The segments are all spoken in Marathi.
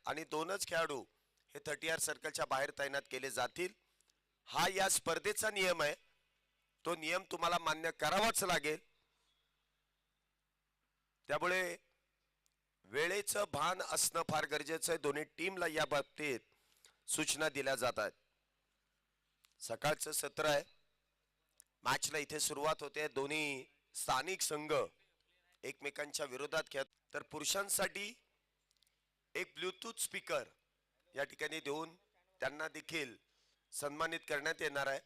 आणि 2च खेळाडू हे 30R सर्कलच्या बाहेर तैनात केले जातील. हा या स्पर्धेचा नियम आहे. तो नियम तुम्हाला मान्य करावाच लागेल. त्यामुळे वेळेचं भान असणं फार गरजेचं आहे. दोन्ही टीमला या बाबतीत सूचना दिल्या जातात. सकाळचं सत्र आहे. मॅचला इथे सुरुवात होते. दोन्ही स्थानिक संघ एकमेकांच्या विरोधात खेळत. तर पुरुषांसाठी एक ब्लूटूथ स्पीकर या ठिकाणी देऊन त्यांना देखील सन्मानित करण्यात येणार आहे.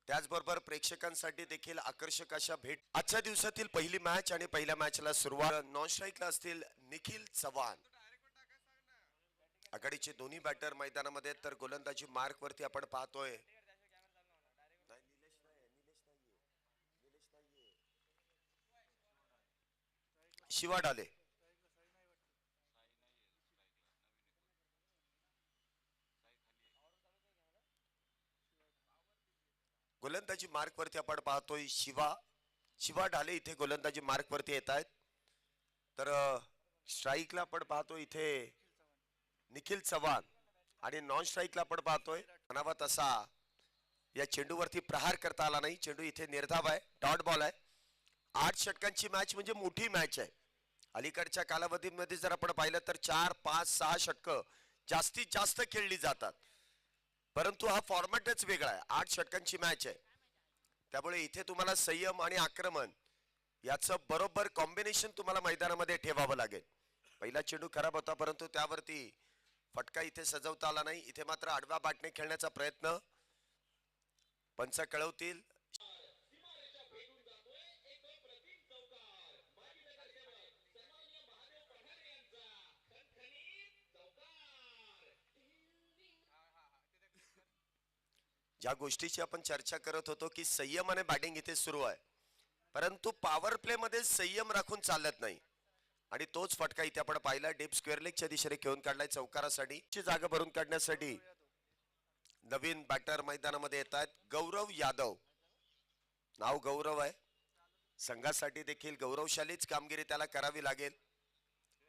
त्याचबरोबर प्रेक्षकांसाठी देखील आकर्षक अशा भेट. आजच्या दिवसातील पहिली मॅच आणि पहिल्या मॅचला सुरुवात नॉन स्ट्राईकला असतील निखिल चव्हाण. आघाडीचे दोन्ही बॅटर मैदानामध्ये. तर गोलंदाजी मार्क वरती आपण पाहतोय शिवा डाले. गोलंदाजी मार्क वरती आपण पाहतोय शिवा ढाले इथे गोलंदाजी मार्क वरती येत आहेत. तर स्ट्राईकला आपण पाहतोय इथे निखिल चव्हाण आणि नॉन स्ट्राईकला आपण पाहतोय अनावत असा या चेंडूवरती प्रहार करता आला नाही. चेंडू इथे निर्धाव आहे. डॉट बॉल आहे. 8 षटकांची मॅच म्हणजे मोठी मॅच आहे. अलीकडच्या कालावधीमध्ये जर आपण पाहिलं तर 4, 5, 6 षटकं जास्तीत जास्त खेळली जातात. परंतु हा फॉर्मॅटच वेगळा आहे. 8 षटकांची मॅच आहे. त्यामुळे इथे तुम्हाला संयम आणि आक्रमण याचं बरोबर कॉम्बिनेशन तुम्हाला मैदानामध्ये ठेवावं लागेल. पहिला चेंडू खराब होता परंतु त्यावरती फटका इथे सजवता आला नाही. इथे मात्र आडव्या बॅटने खेळण्याचा प्रयत्न पंच कळवतील. ज्या गोष्टीची आपण चर्चा करत होतो की संयमाने बॅटिंग इथे सुरू आहे परंतु पॉवर प्ले मध्ये संयम राखून चालत नाही आणि तोच फटका इथे आपण पाहिला. डीप स्क्वेअर लेगच्या दिशेने खेळून काढलाय चौकारासाठी. जागा भरून काढण्यासाठी नवीन बॅटर मैदानामध्ये येत आहेत. गौरव यादव नाव गौरव आहे. संघासाठी देखील गौरवशालीच कामगिरी त्याला करावी लागेल.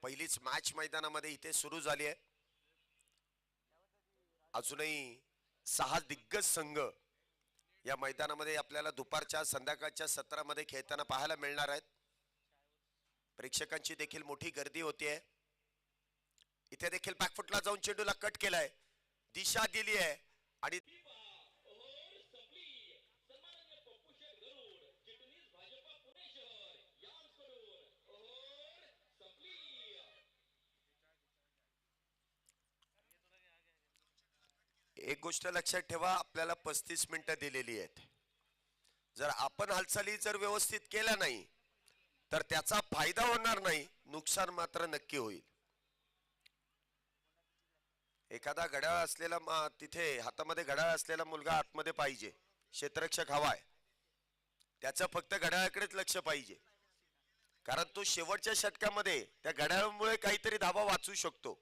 पहिलीच मॅच मैदानामध्ये इथे सुरू झाली आहे. अजूनही 6 दिग्गज संघ या मैदानामध्ये आपल्याला दुपारच्या संध्याकाळच्या सत्रामध्ये खेळताना पाहायला मिळणार आहेत. प्रेक्षकांची देखील मोठी गर्दी होतीये. इथे देखील बॅकफुटला जाऊन चेंडूला कट केलाय. दिशा दिली आहे आणि एक गोष्ट लक्षात ठेवा आपल्याला 35 मिनिटं दिलेली आहेत. जर आपण हालचाली जर व्यवस्थित केल्या नाही तर त्याचा फायदा होणार नाही, नुकसान मात्र नक्की होईल. एखादा घड्याळ असलेला तिथे हातामध्ये घड्याळ असलेला मुलगा आतमध्ये पाहिजे. क्षेत्ररक्षक हवाय. त्याचं फक्त घड्याळाकडेच लक्ष पाहिजे कारण तो शेवटच्या षटकामध्ये त्या घड्याळामुळे काहीतरी धावा वाचू शकतो.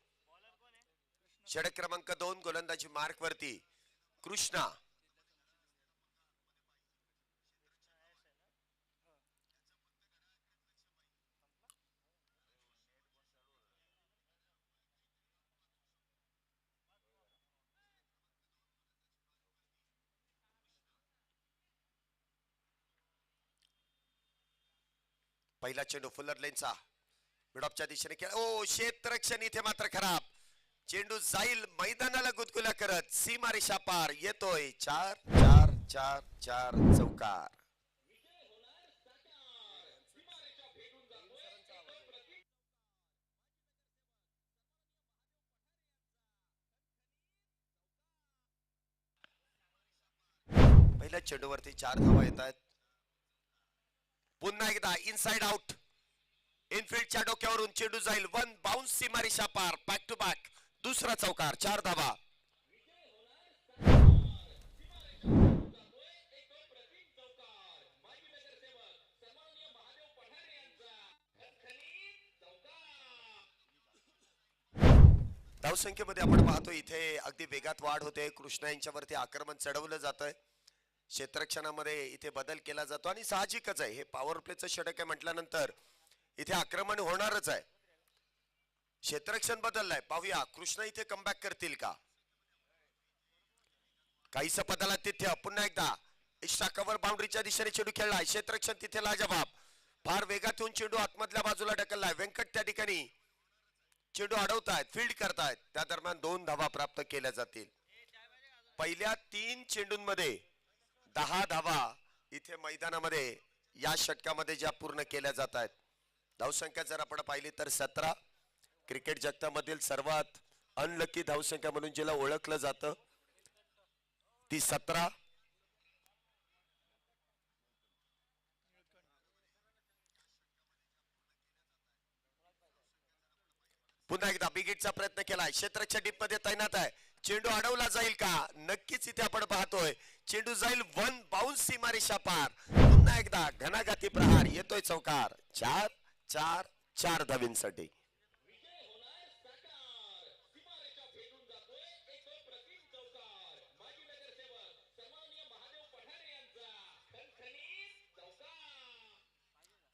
षटक क्रमांक 2 गोलंदाजी मार्क वरती कृष्णा. पहिला चेंडू फुलर लेनचा मिडऑफच्या दिशेने खेळ. ओ क्षेत्ररक्षण इथे मात्र खराब. चेंडू जाईल मैदानाला गुदगुल्या करत. सीमारेषा पार येतोय. 4 4 4 4 चौकार. पहिल्या चेंडूवरती 4 धावा येत आहेत. पुन्हा एकदा इनसाइड आउट. इनफिल्डच्या डोक्यावरून चेंडू जाईल. 1 बाउन्स सीमारेषा पार. बॅक टू बॅक दुसरा चौकार. 4 धावा. धावसंख्येमध्ये आपण पाहतो इथे अगदी वेगात वाढ होते. कृष्णा यांच्यावरती आक्रमण चढवलं जातंय. क्षेत्ररक्षणामध्ये इथे बदल केला जातो आणि साहजिकच आहे हे पॉवर प्लेचं षटक आहे म्हटल्यानंतर इथे आक्रमण होणारच आहे. क्षेत्ररक्षण बदललाय, पाहूया कृष्ण इथे कमबॅक करतील का. काहीस बदला तिथे, पुन्हा एकदा एक्स्ट्रा कव्हर बाउंड्रीच्या दिशेने चेंडू खेळलाय. क्षेत्ररक्षण तिथे लाजवाब, फार वेगात येऊन चेंडू आतमधल्या बाजूला ढकललाय. व्यंकट त्या ठिकाणी चेंडू अडवतायत, फील्ड करतायत. त्या दरम्यान 2 धावा प्राप्त केल्या जातील. पहिल्या 3 चेंडूंमध्ये 10 धावा इथे मैदानामध्ये या षटकामध्ये ज्या पूर्ण केल्या जात आहेत. धावसंख्या जर आपण पाहिली तर 17. क्रिकेट जगतामधील सर्वात अनलकी धावसंख्या म्हणून जिला ओळखलं जातं ती 17. पुन्हा एकदा बिगिटचा प्रयत्न केलाय. क्षेत्ररक्षण डीप मध्ये तैनात आहे. चेंडू अडवला जाईल का. नक्कीच इथे आपण पाहतोय चेंडू जाईल 1 बाउन्स सीमारेषा पार. पुन्हा एकदा घणाघाती प्रहार येतोय चौकार. 4 धावींसाठी.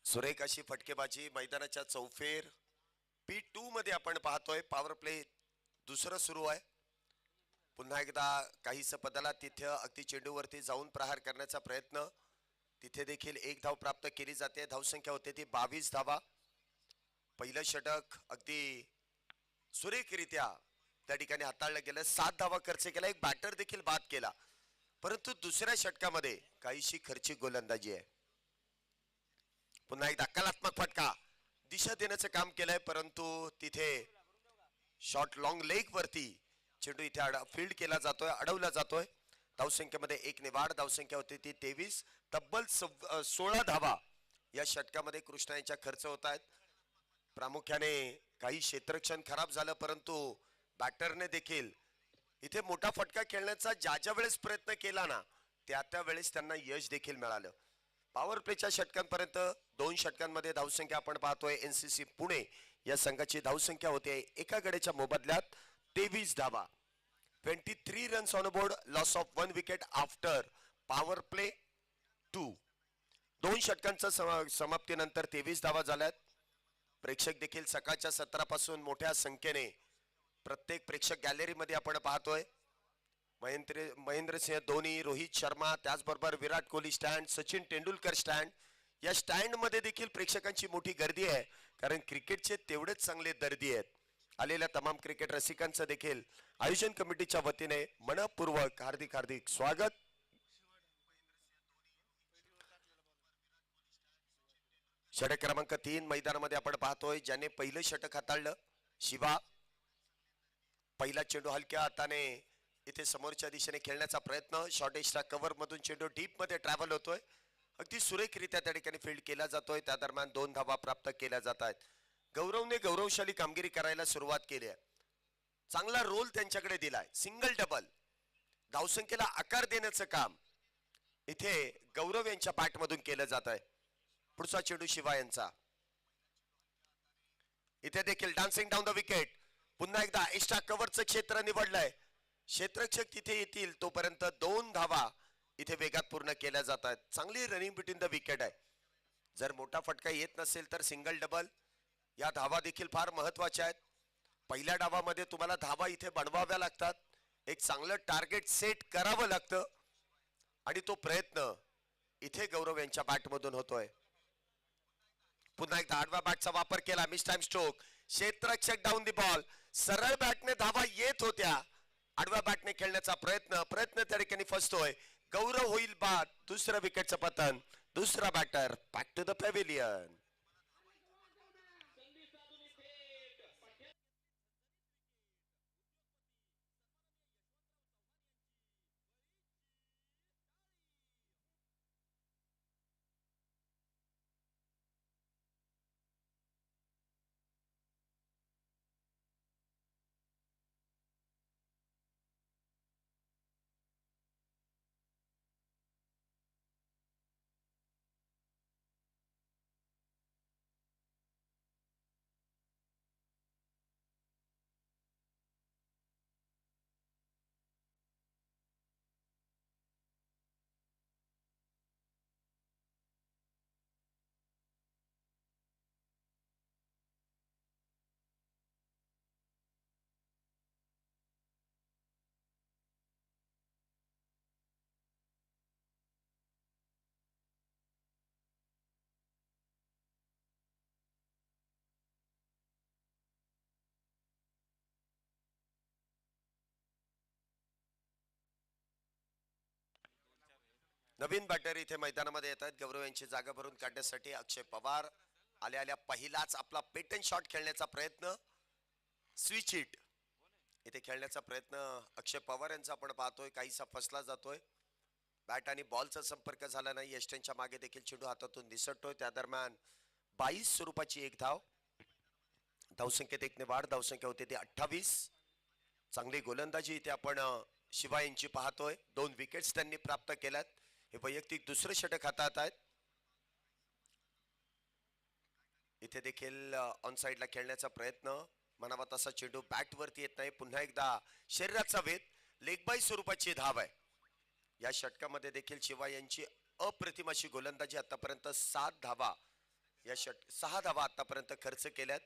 सुरेख अशी फटकेबाजी मैदानाच्या चौफेर P2 मध्ये आपण पाहतोय. पॉवर प्ले दुसरं सुरू आहे. पुन्हा एकदा काहीस बदला तिथे अगदी चेंडूवरती जाऊन प्रहार करण्याचा प्रयत्न. तिथे देखील 1 धाव प्राप्त केली जाते. धावसंख्या होते ती 22 धावा. पहिलं षटक अगदी सुरेखरित्या त्या ठिकाणी हाताळलं गेलं. 7 धावा खर्च केला, एक बॅटर देखील बाद केला. परंतु दुसऱ्या षटकामध्ये काहीशी खर्चिक गोलंदाजी आहे. पुन्हा एकदा कलात्मक फटका दिशा देण्याचं काम केलंय, परंतु तिथे शॉर्ट लॉंग लेग वरती चेंडू इथे फील्ड केला जातोय, अडवला जातोय. धावसंख्येमध्ये 1 ने वाढ. धावसंख्या होती ती 23. तब्बल 16 धावा या षटकामध्ये कृष्णा यांच्या खर्च होत आहेत. प्रामुख्याने काही क्षेत्ररक्षण खराब झालं, परंतु बॅटरने देखील इथे मोठा फटका खेळण्याचा ज्या वेळेस प्रयत्न केला ना त्या वेळेस त्यांना यश देखील मिळालं. पॉवर प्लेच्या षटकांपर्यंत 2 षटकांमध्ये धावसंख्या आपण पाहतोय. NCC पुणे या संघाची धावसंख्या होते एका गड्याच्या मोबदल्यात 23 धावा. 23 runs on board. Loss of 1 wicket after power play 2. 2 षटकांच्या समाप्तीनंतर 23 धावा झाल्यात. प्रेक्षक देखील सकाळच्या 17 पासून मोठ्या संख्येने प्रत्येक प्रेक्षक गॅलरीमध्ये आपण पाहतोय. महेंद्रसिंह धोनी, रोहित शर्मा, त्याचबरोबर विराट कोहली स्टँड, सचिन तेंडुलकर स्टँड. या स्टँड मध्ये देखील प्रेक्षकांची मोठी गर्दी आहे, कारण क्रिकेटचे तेवढेच चांगले दर्दी आहेत. आलेल्या तमाम क्रिकेट रसिकांचं देखील आयोजन कमिटीच्या वतीने मनपूर्वक हार्दिक स्वागत. षटक क्रमांक 3 मैदानामध्ये आपण पाहतोय. ज्याने पहिलं षटक हाताळलं शिवा. पहिला चेंडू हलक्या हाताने इथे समोरच्या दिशेने खेळण्याचा प्रयत्न. शॉर्ट एक्स्ट्रा कव्हर मधून चेंडू डीप मध्ये ट्रॅव्हल होतोय. अगदी सुरेखरित्या त्या ठिकाणी फील्ड केला जातोय. त्या दरम्यान 2 धावा प्राप्त केल्या जात आहेत. गौरवने गौरवशाली कामगिरी करायला सुरुवात केली आहे. चांगला रोल त्यांच्याकडे दिलाय. सिंगल डबल धावसंख्येला आकार देण्याचं काम इथे गौरव यांच्या बॅट मधून केलं जात आहे. पुढचा चेंडू शिवा यांचा. इथे देखील डान्सिंग डाऊन द विकेट. पुन्हा एकदा एक्स्ट्रा कव्हरचं क्षेत्र निवडलंय. क्षेत्ररक्षक तिथे येतील तोपर्यंत 2 धावा इथे वेगात पूर्ण केल्या जात आहेत. चांगली रनिंग बिटवीन द विकेट आहे. जर मोठा फटका येत नसेल तर सिंगल डबल या धावा देखील फार महत्वाच्या आहेत. पहिल्या डावामध्ये तुम्हाला धावा इथे बनवाव्या लागतात. एक चांगलं टार्गेट सेट करावं लागतं आणि तो प्रयत्न इथे गौरव यांच्या बॅट मधून होतोय. पुन्हा एकदा आडव्या बॅटचा वापर केला. Mistime stroke. क्षेत्ररक्षक डाऊन दी बॉल. सरळ बॅटने धावा येत होत्या. आडव्या बॅटने खेळण्याचा प्रयत्न त्या ठिकाणी फसतोय. गौरव होईल बाद. दुसऱ्या विकेटचं पतन. दुसरा batter back to the pavilion. नवीन बॅटर इथे मैदानामध्ये येत आहेत. गौरव यांची जागा भरून काढण्यासाठी अक्षय पवार आल्या आल्या पहिलाच आपला पेटन शॉट खेळण्याचा प्रयत्न. स्विच हिट इथे खेळण्याचा प्रयत्न अक्षय पवार यांचा आपण पाहतोय, काहीसा फसला जातोय. बॅट आणि बॉलचा संपर्क झाला नाही. यष्ट्यांच्या मागे देखील चेंडू हातातून निसटतोय. त्या दरम्यान 22 स्वरूपाची एक धाव. धावसंख्येत एकने वाढ. धावसंख्या होते ती 28. चांगली गोलंदाजी इथे आपण शिवा यांची पाहतोय. 2 विकेट्स त्यांनी प्राप्त केल्यात. हे वैयक्तिक दुसरे षटक हातात आहेत. इथे देखील ऑन साइडला खेळण्याचा प्रयत्न. म्हणावा तसा चेंडू बॅट वरती येत नाही. पुन्हा एकदा शरीराचा वेध. लेग बाय स्वरूपाची धाव आहे. या षटकामध्ये देखील शिवा यांची अप्रतिम अशी गोलंदाजी. आतापर्यंत 7 धावा या 6 धावा आतापर्यंत खर्च केल्यात.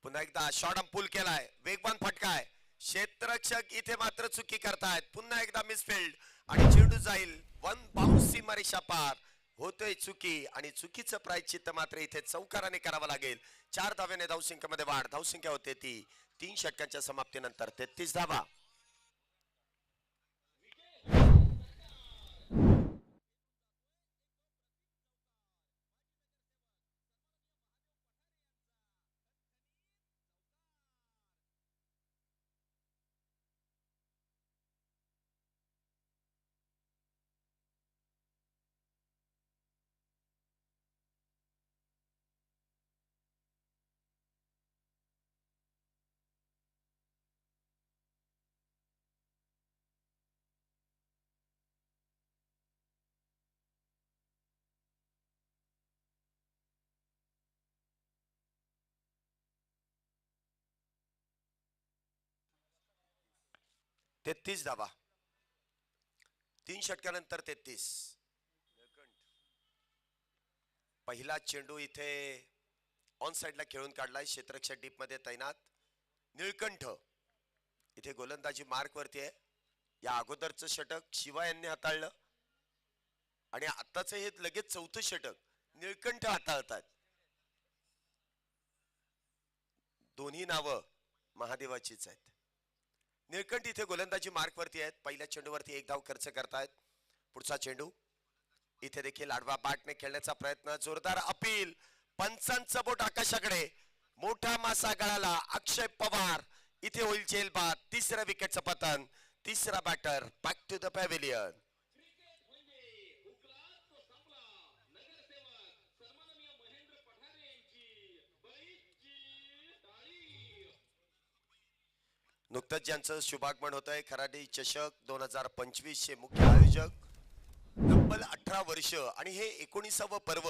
पुन्हा एकदा शॉट पुल केलाय. वेगवान फटका आहे. क्षेत्ररक्षक इथे मात्र चुकी करतायत. पुन्हा एकदा मिसफिल्ड आणि चेंडू जाईल वन बाउन्स सीमारेषा पार. होतोय चुकी आणि चुकीचं प्रायश्चित्त मात्र इथे चौकाराने करावं लागेल. 4 धाव्याने धावसंख्येमध्ये वाढ. धावसंख्या होते ती 3 षटकांच्या समाप्तीनंतर 33 धावा. तेहतीस धावा. 3 षटकानंतर 33. पहिला चेंडू इथे ऑन साइडला खेळून काढलाय. क्षेत्ररक्षक डीप मध्ये तैनात. निळकंठ इथे गोलंदाजी मार्क वरती आहे. या अगोदरचं षटक शिवा यांनी हाताळलं आणि आताच हे लगेच 4थं षटक निळकंठ हाताळतात. दोन्ही नावं महादेवाचीच आहेत. निळकंठ इथे गोलंदाजी मार्क वरती आहेत. पहिल्या चेंडूवरती 1 धाव खर्च करतायत. पुढचा चेंडू इथे देखील आडवा बॅटने खेळण्याचा प्रयत्न. जोरदार अपील. पंचांचं बोट आकाशाकडे. मोठा मासा गळाला. अक्षय पवार इथे होईल जेलबाद. 3ऱ्या विकेटचं पतन. 3रा batter back to the pavilion. नुकतंच ज्यांचं शुभागमन होत आहे, खराडी चषक 2025 चे मुख्य आयोजक, तब्बल 18 वर्ष आणि हे 19वं पर्व,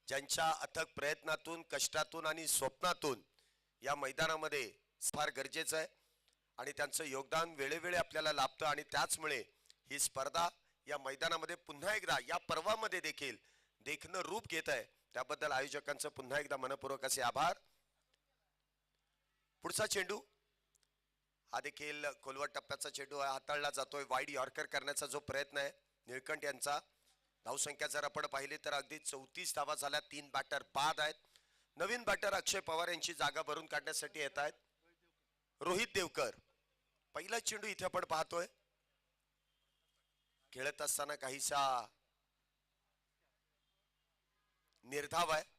ज्यांच्या अथक प्रयत्नातून, कष्टातून आणि स्वप्नातून या मैदानामध्ये फार गरजेचं आहे आणि त्यांचं योगदान वेळोवेळी आपल्याला लाभतं आणि त्याचमुळे ही स्पर्धा या मैदानामध्ये पुन्हा एकदा या पर्वामध्ये देखील देखणं रूप घेत आहे. त्याबद्दल आयोजकांचं पुन्हा एकदा मनपूर्वक असे आभार. पुढचा चेंडू हा देखील खोलवर टप्प्याचा चेंडू हाताळला जातोय. वाईड यॉर्कर करण्याचा जो प्रयत्न आहे निळकंठ यांचा. धावसंख्या जर आपण पाहिली तर अगदी 34 धावा झाल्या. 3 बॅटर बाद आहेत. नवीन बॅटर अक्षय पवार यांची जागा भरून काढण्यासाठी येत आहेत. रोहित देवकर. पहिला चेंडू इथे आपण पाहतोय. खेळत असताना काहीसा निर्धाव आहे.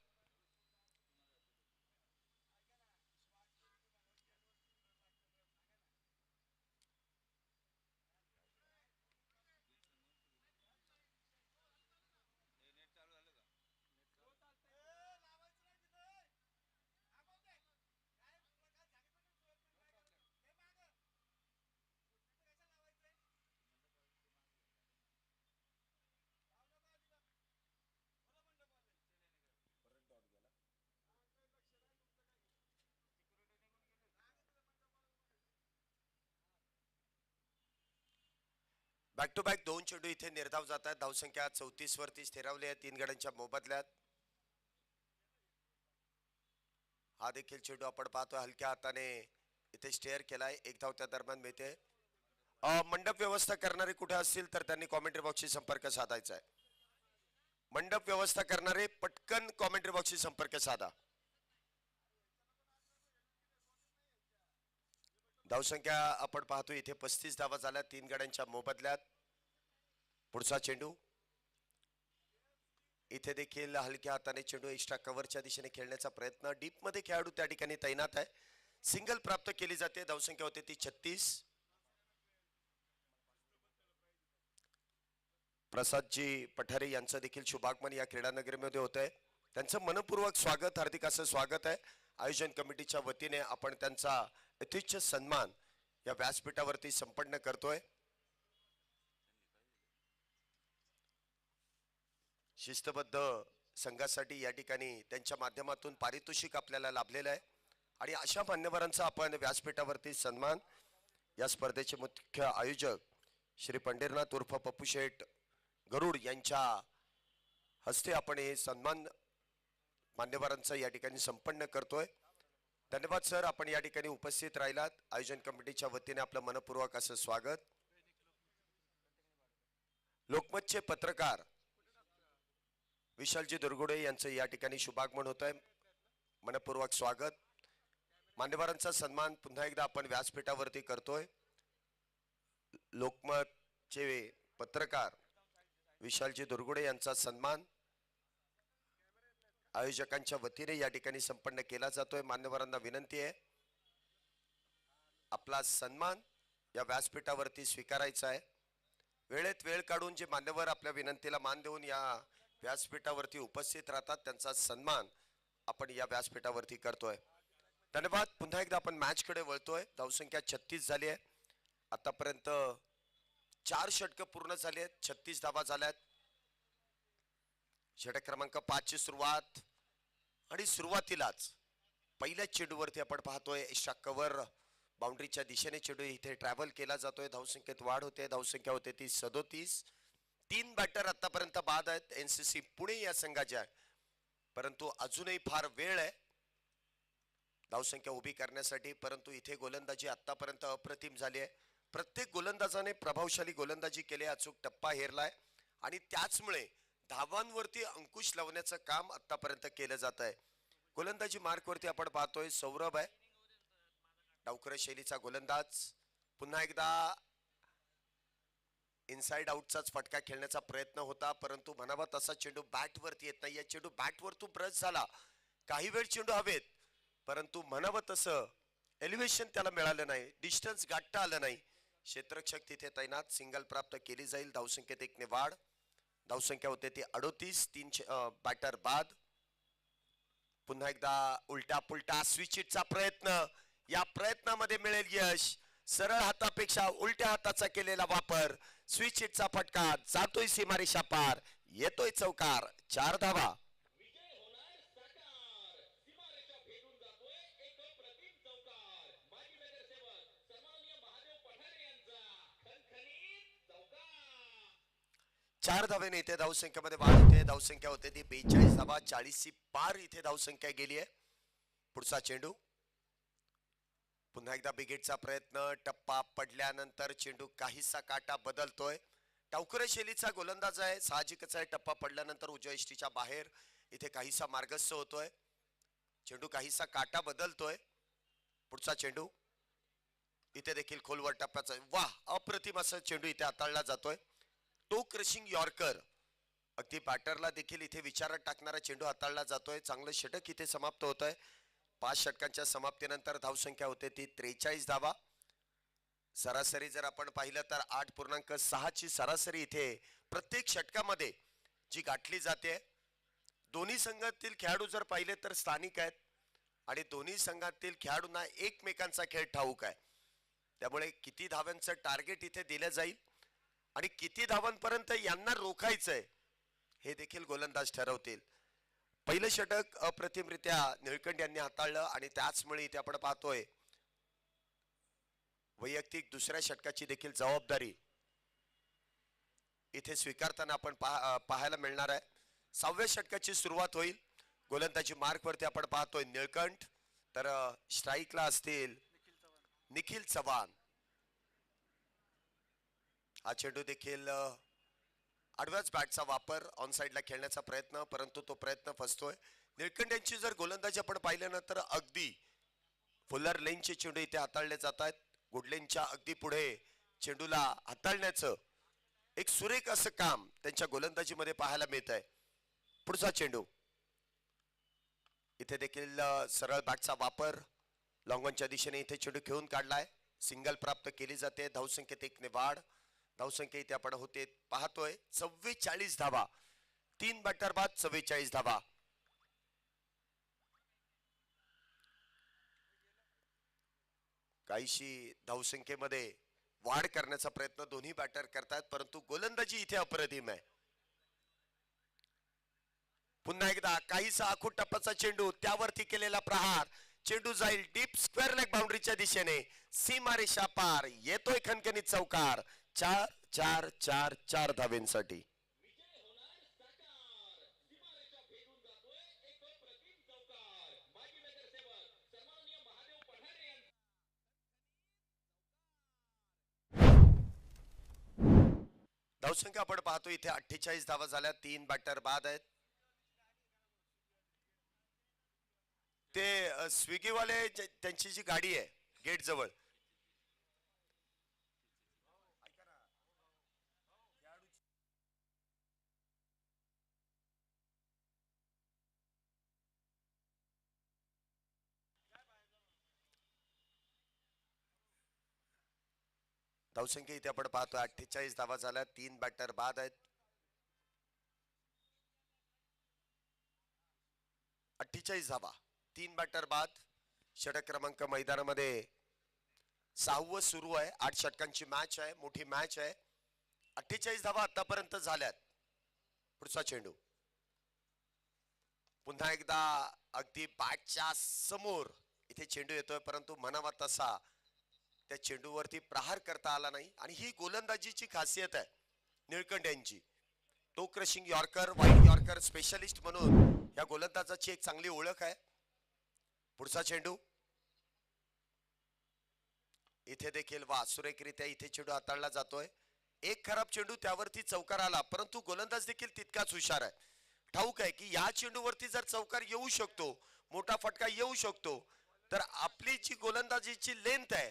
बॅक टू बॅक 2 चेंडू इथे निर्धाव जात आहेत. धावसंख्या 34 वरती स्थिरावली आहे 3 गड्यांच्या मोबदल्यात. हा देखील चेंडू आपण पाहतोय हलक्या हाताने इथे स्टेअर केलाय. 1 धाव त्या दरम्यान मिळते. मंडप व्यवस्था करणारे कुठे असतील तर त्यांनी कॉमेंट्री बॉक्सशी संपर्क साधायचा आहे. मंडप व्यवस्था करणारे पटकन कॉमेंट्री बॉक्सशी संपर्क साधा. धावसंख्या आपण पाहतो इथे 35 धावा झाल्या 3 गड्यांच्या मोबदल्यात. पुढचा चेंडू इथे देखील हलक्या हाताने चेंडू एक्स्ट्रा कव्हरच्या दिशेने खेळण्याचा प्रयत्न. डीप मध्ये खेळाडू त्या ठिकाणी तैनात आहे. सिंगल प्राप्त केली जाते. धावसंख्या होते ती 36. प्रसादजी पठारे यांचं देखील शुभागमन या क्रीडा नगरीमध्ये होत आहे. त्यांचं मनपूर्वक स्वागत, हार्दिक असं स्वागत आहे. आयोजन कमिटीच्या वतीने आपण त्यांचा यथेच्छ सन्मान या व्यासपीठावरती संपन्न करतोय. शिस्तबद्ध संघासाठी या ठिकाणी त्यांच्या माध्यमातून पारितोषिक आपल्याला लाभलेलं आहे आणि अशा मान्यवरांचा आपण व्यासपीठावरती सन्मान. या स्पर्धेचे मुख्य आयोजक श्री पंढरीनाथ उर्फ पप्पू शेठ गरुड यांच्या हस्ते आपण हे सन्मान मान्यवरांचा या ठिकाणी संपन्न करतोय. धन्यवाद सर, आपण या ठिकाणी उपस्थित राहिलात. आयोजन कमिटीच्या वतीने आपलं मनपूर्वक असं स्वागत. लोकमतचे पत्रकार विशालजी दुर्गुडे यांचं या ठिकाणी शुभागमन होत आहे. मनपूर्वक स्वागत. मान्यवरांचा सन्मान पुन्हा एकदा आपण व्यासपीठावरती करतोय. लोकमतचे पत्रकार विशालजी दुर्गुडे यांचा सन्मान आयोजकांच्या वतीने या ठिकाणी संपन्न केला जातोय. मान्यवरांना विनंती आहे आपला सन्मान या व्यासपीठावरती स्वीकारायचा आहे. वेळेत वेळ काढून जे मान्यवर आपल्या विनंतीला मान देऊन या व्यासपीठावरती उपस्थित राहतात त्यांचा सन्मान आपण या व्यासपीठावरती करतोय. धन्यवाद. पुन्हा एकदा आपण मॅच कडे वळतोय. धावसंख्या 36 झाली आहे. आतापर्यंत 4 षटक पूर्ण झाली आहेत. 36 धावा झाल्यात. षटक क्रमांक 5 ची सुरुवात आणि सुरुवातीलाच पहिल्या चेंडूवरती आपण पाहतोय एक्स्ट्रा कव्हर बाउंड्रीच्या दिशेने चेंडू इथे ट्रॅव्हल केला जातोय. धावसंख्येत वाढ होते. धावसंख्या होते ती 37. 3 बॅटर आतापर्यंत बाद आहेत एनसीसी पुणे या संघाच्या, परंतु अजूनही फार वेळ आहे धावसंख्या उभी करण्यासाठी. परंतु इथे गोलंदाजी आतापर्यंत अप्रतिम झाली आहे. प्रत्येक गोलंदाजाने प्रभावशाली गोलंदाजी केली, अचूक टप्पा हेरलाय आणि त्याचमुळे धावांवरती अंकुश लावण्याचं काम आतापर्यंत केलं जात आहे. गोलंदाजी मार्कवरती आपण पाहतोय सौरभ आहे, डावकर शैलीचा गोलंदाज. पुन्हा एकदा इनसाइड आउटचाच फटका खेळण्याचा प्रयत्न होता, परंतु म्हणावा तसा चेंडू बॅट वरती येत नाही. या चेंडू बॅट वरतून ब्रश झाला. काही वेळ चेंडू हवेत, परंतु म्हणावं तसं एलिव्हेशन त्याला मिळालं नाही, डिस्टन्स गाठता आलं नाही. क्षेत्ररक्षक तिथे तैनात. सिंगल प्राप्त केली जाईल. धावसंख्येत 1 ने वाढ. धावसंख्या होते ती 38. 3 बॅटर बाद. पुन्हा एकदा उलटा पुलटा स्विचिटचा प्रयत्न. या प्रयत्नामध्ये मिळेल यश. सरळ हातापेक्षा उलट्या हाताचा केलेला वापर. स्विच हिटचा फटका जातोय सीमारेषा पार. येतोय चौकार. 4 धावा. चार धावेने इथे धावसंख्येमध्ये वाढ होते. धावसंख्या होते ती 42 धावा. 40 ची पार इथे धावसंख्या गेली आहे. पुढचा चेंडू पुन्हा एकदा बिगेटचा प्रयत्न. टप्पा पडल्यानंतर चेंडू काहीसा काटा बदलतोय. टावकर शैलीचा गोलंदाज आहे, साहजिकच आहे. टप्पा पडल्यानंतर उजव्या इष्टीच्या बाहेर इथे काहीसा मार्गस्थ होतोय. चेंडू काहीसा काटा बदलतोय. पुढचा चेंडू इथे देखील खोलवर टप्प्याचा. वाह, अप्रतिम असा चेंडू इथे हाताळला जातोय. टो क्रशिंग यॉर्कर. अगदी बॅटरला देखील इथे विचारात टाकणारा चेंडू हाताळला जातोय. चांगलं षटक इथे समाप्त होत आहे. 5 षटकांच्या समाप्तीनंतर धावसंख्या होते ती 43 धावा. सरासरी जर आपण पाहिलं तर 8.6 ची सरासरी इथे प्रत्येक षटकामध्ये जी गाठली जाते. दोन्ही संघातील खेळाडू जर पाहिले तर स्थानिक आहेत आणि दोन्ही संघातील खेळाडूंना एकमेकांचा खेळ ठाऊक आहे. त्यामुळे किती धावांचं टार्गेट इथे दिलं जाईल आणि किती धावांपर्यंत यांना रोखायचंय हे देखील गोलंदाज ठरवतील. पहिलं षटक अप्रतिमरित्या निळकंठ यांनी हाताळलं आणि त्याचमुळे इथे आपण पाहतोय वैयक्तिक दुसऱ्या षटकाची देखील जबाबदारी इथे स्वीकारताना आपण पाहायला मिळणार आहे. 6व्या षटकाची सुरुवात होईल. गोलंदाजी मार्क वरती आपण पाहतोय निळकंठ, तर स्ट्राईकला असतील निखिल चव्हाण. हा चेंडू देखील आडव्याच बॅटचा वापर ऑन साइडला खेळण्याचा प्रयत्न, परंतु तो प्रयत्न फसतोय. निळकंठ्यांची जर गोलंदाजी आपण पाहिलं ना तर अगदी फुलर लेनचे चेंडू इथे हाताळले जात आहेत. गुडलेनच्या अगदी पुढे चेंडूला हाताळण्याचं एक सुरेख असं काम त्यांच्या गोलंदाजीमध्ये पाहायला मिळत आहे. पुढचा चेंडू इथे देखील सरळ बॅटचा वापर लॉंगॉनच्या दिशेने इथे चेंडू खेळून काढलाय. सिंगल प्राप्त केली जाते. धावसंख्येत 1 ने वाढ. धावसंख्या इथे आपण होते पाहतोय 44 धावा. 3 बॅटर बाद 44 धावा. काहीशी धावसंख्येमध्ये वाढ करण्याचा प्रयत्न दोन्ही बॅटर करतात, परंतु गोलंदाजी इथे अप्रतिम आहे. पुन्हा एकदा काहीसा आखूड टप्प्याचा चेंडू, त्यावरती केलेला प्रहार. चेंडू जाईल डीप स्क्वेअर लेग बाउंड्रीच्या दिशेने. सीमारेषा पार येतोय खणखणीत चौकार. 4 धावेंसाठी. धावसंख्या आपण पाहतो इथे 48 धावा झाल्या. 3 बॅटर बाद आहेत. ते स्विगीवाले त्यांची जी गाडी आहे गेट जवळ, धावसंख्या इथे आपण पाहतो 48 धावा झाल्या. 3 बॅटर बाद आहेत. 48 धावा 3 बॅटर बाद. षटक क्रमांक मैदानामध्ये 6वं सुरू आहे. 8 षटकांची मॅच आहे, मोठी मॅच आहे. 48 धावा आतापर्यंत झाल्यात. पुढचा चेंडू पुन्हा एकदा अगदी बॅटच्या समोर इथे चेंडू येतोय, परंतु म्हणावा तसा त्या चेंडूवरती प्रहार करता आला नाही. आणि ही गोलंदाजीची खासियत आहे निळकंठ्यांची. Toe crushing yorker, wide yorker specialist म्हणून या गोलंदाजाची एक चांगली ओळख आहे. पुढचा चेंडू इथे देखील वा सुरेखरित्या इथे चेंडू हाताळला जातोय. एक खराब चेंडू, त्यावरती चौकार आला, परंतु गोलंदाज देखील तितकाच हुशार आहे. ठाऊक आहे की या चेंडूवरती जर चौकार येऊ शकतो, मोठा फटका येऊ शकतो, तर आपली जी गोलंदाजीची लेंथ आहे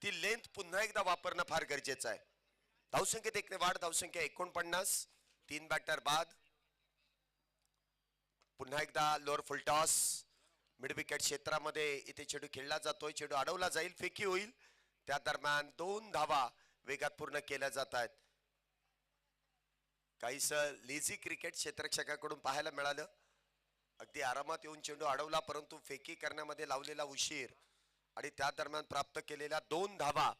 ती लेंथ पुन्हा एकदा वापरणं फार गरजेचं आहे. धावसंख्येत 1 ने वाढ. धावसंख्या 49. 3 बॅटर बाद. पुन्हा एकदा लोअर फुल टॉस मिड विकेट क्षेत्रामध्ये इथे चेंडू खेळला जातोय. चेंडू अडवला जाईल, फेकी होईल. त्या दरम्यान 2 धावा वेगात पूर्ण केल्या जात आहेत. काहीस लेझी क्रिकेट क्षेत्ररक्षकाकडून पाहायला मिळालं. अगदी आरामात येऊन चेंडू अडवला, परंतु फेकी करण्यामध्ये लावलेला उशीर आणि त्या दरम्यान प्राप्त केलेल्या 2 धावा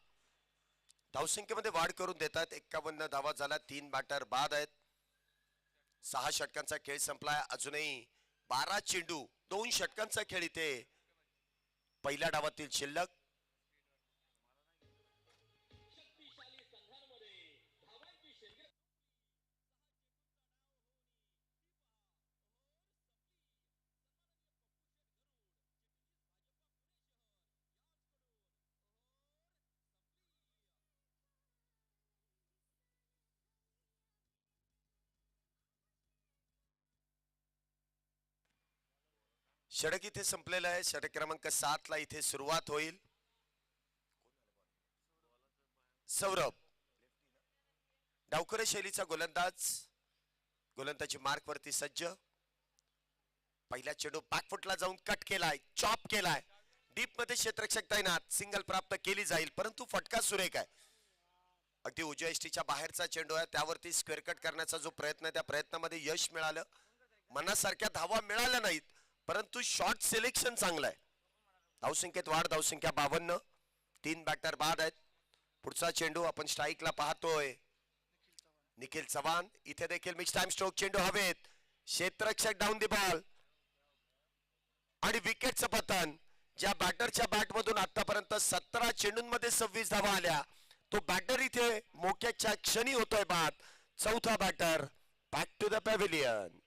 धावसंख्येमध्ये वाढ करून देतात. 51 धावा झाल्या. 3 बॅटर बाद आहेत. 6 षटकांचा खेळ संपलाय. अजूनही 12 चेंडू, 2 षटकांचा खेळ इथे पहिल्या डावातील शिल्लक. षटक इथे संपलेलं आहे. षटक क्रमांक 7 ला इथे सुरुवात होईल. सौरभ डावखरे शैलीचा गोलंदाज, गोलंदाजी मार्क वरती सज्ज. पहिला चेंडू बॅकफुटला जाऊन कट केलाय, चॉप केलाय. डीप मध्ये क्षेत्ररक्षक तैनात. सिंगल प्राप्त केली जाईल, परंतु फटका सुरेख आहे. अगदी उजव्या एसटीच्या बाहेरचा चेंडू आहे, त्यावरती स्क्वेअर कट करण्याचा जो प्रयत्न आहे त्या प्रयत्नामध्ये यश मिळालं. मनासारख्या धावा मिळाल्या नाहीत, परंतु शॉर्ट सिलेक्शन चांगलं आहे. धावसंख्येत वाढ. धावसंख्या 52. 3 बॅटर बाद आहेत. पुढचा चेंडू आपण स्ट्राईकला पाहतोय. निखिल चव्हाण इथे देखील मिक्स टाइम स्ट्रोक. चेंडू हवेत. क्षेत्ररक्षक डाऊन दी बॉल आणि विकेटचं पतन. ज्या बॅटरच्या बॅट मधून आतापर्यंत 17 चेंडूंमध्ये 26 धावा आल्या, तो बॅटर इथे मोक्याच्या क्षणी होतोय बाद. चौथा batter back to the pavilion.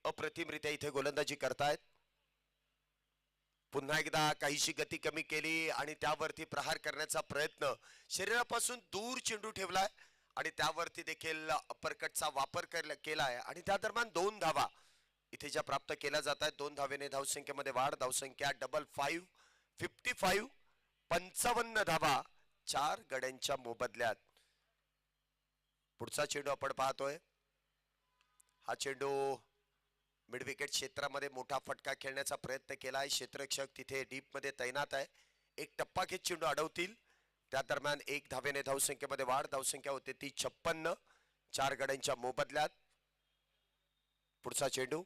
अप्रतिमरित्या इथे गोलंदाजी करतायत. पुन्हा एकदा काहीशी गती कमी केली आणि त्यावरती प्रहार करण्याचा प्रयत्न, शरीरापासून दूर चेंडू ठेवलाय आणि त्यावरती देखील अपरकटचा वापर केलाय आणि त्या दरम्यान 2 धावा इथे ज्या प्राप्त केल्या जात आहेत. 2 धावेने धावसंख्येमध्ये वाढ. धावसंख्या 55 55 55 धावा 4 गड्यांच्या मोबदल्यात. पुढचा चेंडू आपण पाहतोय. हा चेंडू मिड विकेट क्षेत्रामध्ये मोठा फटका खेळण्याचा प्रयत्न केलाय. क्षेत्ररक्षक तिथे डीप मध्ये तैनात आहे. एक टप्पा घेत चेंडू अडवतील. त्या दरम्यान 1 धावेने धावसंख्येमध्ये वाढ. धावसंख्या होते ती 56 4 गड्यांच्या मोबदल्यात. पुढचा चेंडू,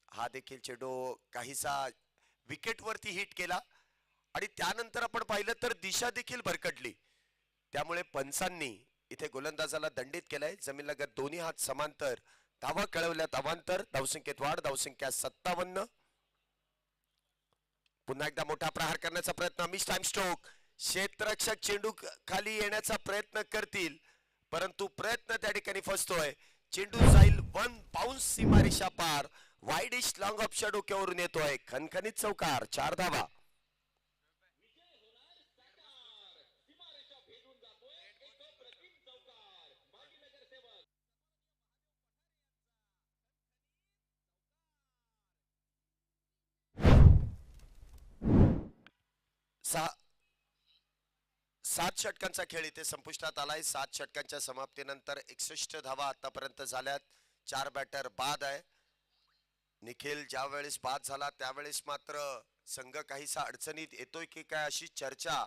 हा देखील चेंडू काहीसा विकेट वरती हिट केला आणि त्यानंतर आपण पाहिलं तर दिशा देखील भरकटली. त्यामुळे पंचांनी इथे गोलंदाजाला दंडित केलंय. जमीनलगत दोन्ही हात समांतर, धावा कळवल्यात अवांतर. धावसंख्येत वाढ. धावसंख्या 57. पुन्हा एकदा मोठा प्रहार करण्याचा प्रयत्न. Miss time stroke. क्षेत्ररक्षक चेंडू खाली येण्याचा प्रयत्न करतील परंतु प्रयत्न त्या ठिकाणी फसतोय. चेंडू जाईल 1 बाउन्स सीमारेषा पार. वाईडिश लॉंग ऑफच्या डोक्यावरून येतोय. खणखणीत चौकार. 4 धावा. सात षटकांचा खेळ इथे संपुष्टात आलाय. 7 षटकांच्या समाप्तीनंतर 61 धावा आतापर्यंत झाल्यात. 4 बॅटर बाद आहे. निखिल ज्या वेळेस बाद झाला त्यावेळेस मात्र संघ काहीसा अडचणीत येतोय की काय अशी चर्चा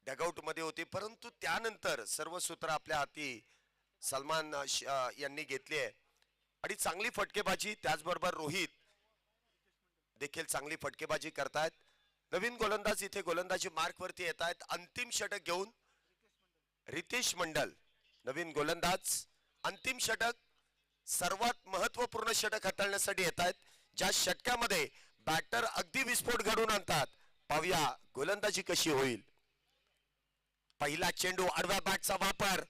डगआउट मध्ये होती, परंतु त्यानंतर सर्व सूत्र आपल्या हाती सलमान यांनी घेतली आहे आणि चांगली फटकेबाजी. त्याचबरोबर रोहित देखील चांगली फटकेबाजी करतायत. नवीन गोलंदाज इथे गोलंदाजी मार्क वरती येत आहेत. अंतिम षटक घेऊन रितेश मंडल नवीन गोलंदाज. अंतिम षटक, सर्वात महत्वपूर्ण षटक हाताळण्यासाठी येत आहेत. ज्या षटकामध्ये बॅटर अगदी विस्फोट घडवून आणतात. पाहूया गोलंदाजी कशी होईल. पहिला चेंडू, आडव्या बॅटचा वापर,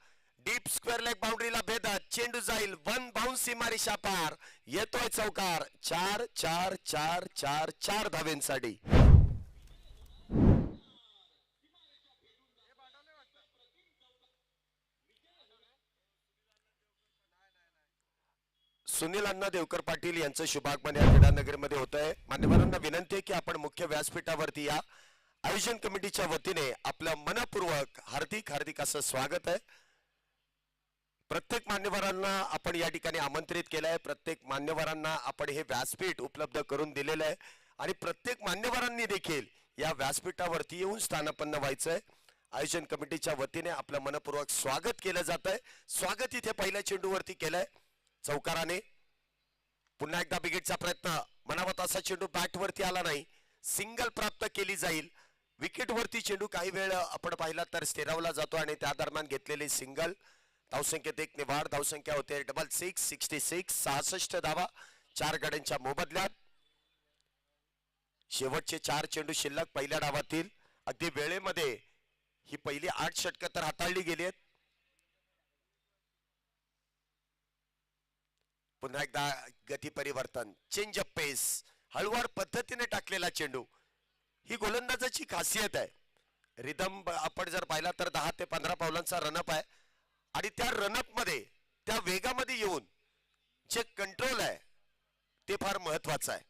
डीप स्क्वेअर लेग बाउंड्रीला भेदत चेंडू जाईल 1 बाउन्स सीमारेषा पार. येतोय चौकार. 4 4 4 4 4 धावेंसाठी. सुनील अण्णा देवकर पाटील यांचं शुभागमन या क्रीडानगरीमध्ये होत आहे. मान्यवरांना विनंती आहे की आपण मुख्य व्यासपीठावरती या. आयोजन कमिटीच्या वतीने आपलं मनपूर्वक हार्दिक हार्दिक असं स्वागत आहे. प्रत्येक मान्यवरांना आपण या ठिकाणी आमंत्रित केलंय. प्रत्येक मान्यवरांना आपण हे व्यासपीठ उपलब्ध करून दिलेलं आहे आणि प्रत्येक मान्यवरांनी देखील या व्यासपीठावरती येऊन स्थानापन्न व्हायचंय. आयोजन कमिटीच्या वतीने आपलं मनपूर्वक स्वागत केलं जात आहे. स्वागत इथे पहिल्या चेंडूवरती केलंय चौकाराने. पुन्हा एकदा बिगेटचा प्रयत्न. म्हणावा तसा चेंडू बॅट वरती आला नाही. सिंगल प्राप्त केली जाईल. विकेट वरती चेंडू काही वेळ आपण पाहिला तर स्थिरावला जातो आणि त्या दरम्यान घेतलेली सिंगल. धावसंख्येत 1 ने वाढ. धावसंख्या होते 66 66 66 धावा 4 गड्यांच्या मोबदल्यात. शेवटचे 4 चेंडू शिल्लक पहिल्या डावातील. अगदी वेळेमध्ये ही पहिली 8 षटकं तर हाताळली गेली आहेत. पुन्हा एकदा गती परिवर्तन, चेंज अप पेस, हळूवार पद्धतीने टाकलेला चेंडू ही गोलंदाजाची खासियत आहे. रिदम आपण जर पाहिला तर 10 ते 15 पावलांचा रनअप आहे आणि त्या रनअप मध्ये त्या वेगामध्ये येऊन जे कंट्रोल आहे ते फार महत्वाचं आहे.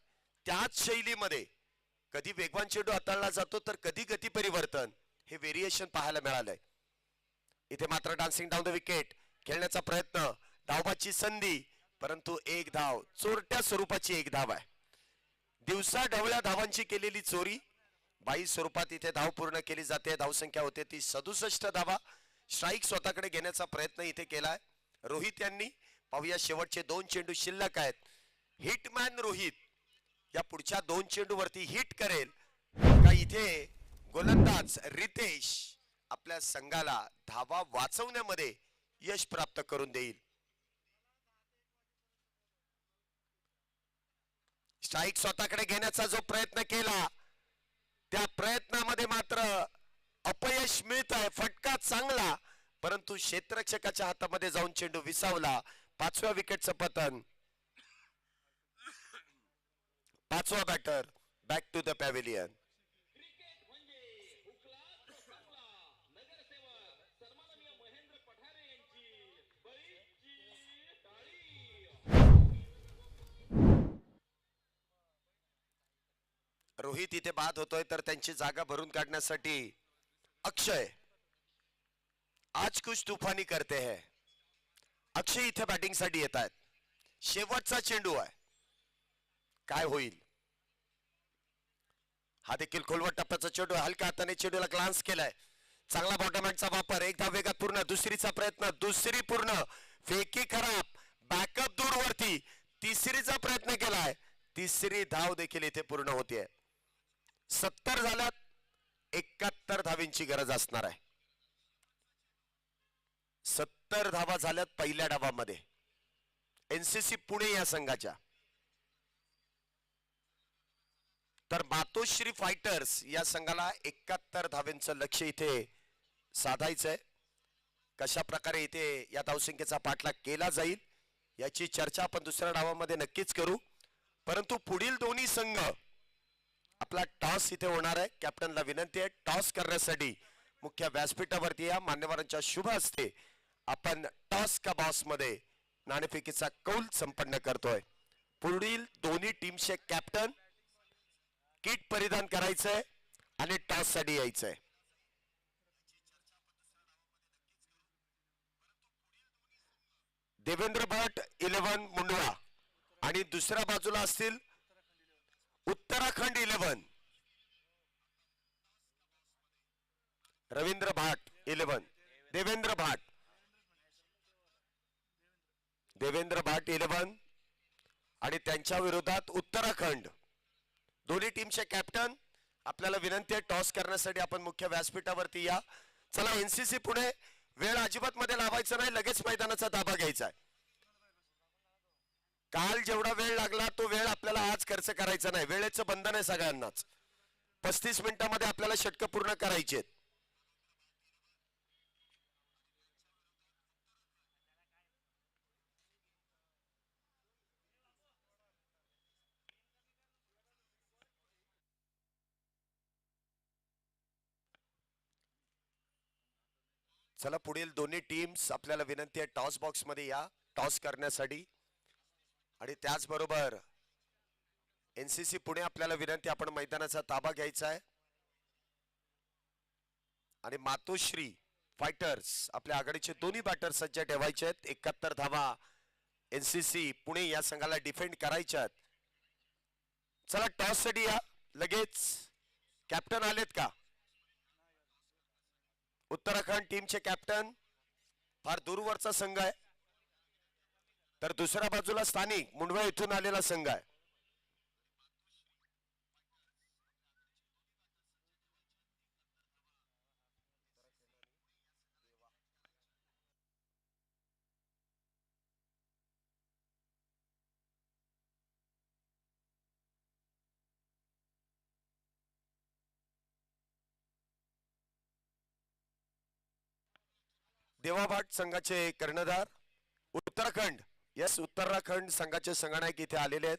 त्याच शैलीमध्ये कधी वेगवान चेंडू हाताळला जातो तर कधी गती परिवर्तन, हे व्हेरिएशन पाहायला मिळालंय. इथे मात्र डान्सिंग डाऊन द विकेट खेळण्याचा प्रयत्न, धावबाची संधी, परंतु 1 धाव, चोरट्या स्वरूपाची 1 धाव आहे. दिवसा ढवळ्या धावांची केलेली चोरी 22 स्वरूपात इथे धाव पूर्ण केली जाते. धावसंख्या होते ती 67 धावा. स्ट्राईक स्वतःकडे घेण्याचा प्रयत्न इथे केलाय रोहित यांनी. पाहूया शेवटचे 2 चेंडू शिल्लक आहेत. हिटमॅन रोहित या पुढच्या 2 चेंडूवरती हिट करेल का इथे गोलंदाज रितेश आपल्या संघाला धावा वाचवण्यामध्ये यश प्राप्त करून देईल. स्ट्राईक स्वतःकडे घेण्याचा जो प्रयत्न केला त्या प्रयत्नामध्ये मात्र अपयश मिळत आहे. फटका चांगला परंतु क्षेत्ररक्षकाच्या हातामध्ये जाऊन चेंडू विसावला. 5व्या विकेटचं पतन. 5वा batter back to the pavilion. Rohit इथे बाद होतोय तर त्यांची जागा भरून काढण्यासाठी अक्षय आज कुछ तूफानी करते हैं. अक्षय इथे बॅटिंग साठी येत आहेत. शेवटचा चेंडू आहे. काय होईल. हा देखील खोलवट टप्प्याचा चेंडू. हलका हाताने चेंडूला ग्लान्स केलाय. चांगला बॉटमहँडचा वापर. एकदा वेगात पूर्ण. दुसरीचा प्रयत्न. दुसरी पूर्ण. फेकी खराब. बॅकअप दूर वरती. तिसरीचा प्रयत्न केलाय. तिसरी धाव देखील इथे पूर्ण होतीये. 70 झाल्यात. 71 धावींची गरज असणार आहे. 70 धावा झाल्यात पहिल्या डावामध्ये एनसीसी पुणे या संघाच्या. तर मातोश्री फायटर्स या संघाला 71 धावेंचं लक्ष इथे साधायचंय. कशा प्रकारे इथे या धावसंख्येचा पाठलाग केला जाईल याची चर्चा आपण दुसऱ्या डावामध्ये नक्कीच करू. परंतु पुढील दोन्ही संघ आपला टॉस इथे होणार आहे. कॅप्टनला विनंती आहे टॉस करण्यासाठी मुख्य व्यासपीठावरती या. मान्यवरांच्या शुभ हस्ते आपण टॉस का बॉस मध्ये नाणेफेकीचा कौल संपन्न करतोय. पुढील दोन्ही टीमचे कॅप्टन किट परिधान करायचंय आणि टॉस साठी यायचंय. देवेंद्र भट 11 मुंडवा आणि दुसऱ्या बाजूला असतील उत्तराखंड 11 रवींद्र भाट 11 देवेंद्र भाट 11 आणि त्यांच्या विरोधात उत्तराखंड. दोन्ही टीमचे कॅप्टन आपल्याला विनंती आहे टॉस करण्यासाठी आपण मुख्य व्यासपीठावरती या. चला एनसीसी पुणे वेळ अजिबात मध्ये लावायचं नाही. लगेच मैदानाचा ताबा घ्यायचा आहे. काल जेवढा वेळ लागला तो वेळ आपल्याला आज खर्च करायचा नाही. वेळेचं बंधन आहे सगळ्यांनाच. 35 मिनिटांमध्ये आपल्याला षटक पूर्ण करायचे. चला पुढील दोन्ही टीम्स आपल्याला विनंती आहे टॉस बॉक्स मध्ये या टॉस करण्यासाठी. आणि त्याचबरोबर एनसीसी पुणे आपल्याला विनंती आपण मैदानाचा ताबा घ्यायचा आहे. आणि मातोश्री फायटर्स आपल्या आघाडीचे दोन्ही बॅटर सज्ज ठेवायचे आहेत. 71 धावा एनसीसी पुणे या संघाला डिफेंड करायच्या आहेत. चला टॉस साठी या. लगेच कॅप्टन आलेत का. उत्तराखंड टीमचे कॅप्टन फार दूरवरचा संघ आहे. तर दुसऱ्या बाजूला स्थानिक मुंडवा इथून आलेला संघ आहे. देवाभाट संघाचे कर्णधार उत्तराखंड. यस उत्तराखंड संघाचे संघनायक इथे आलेले आहेत.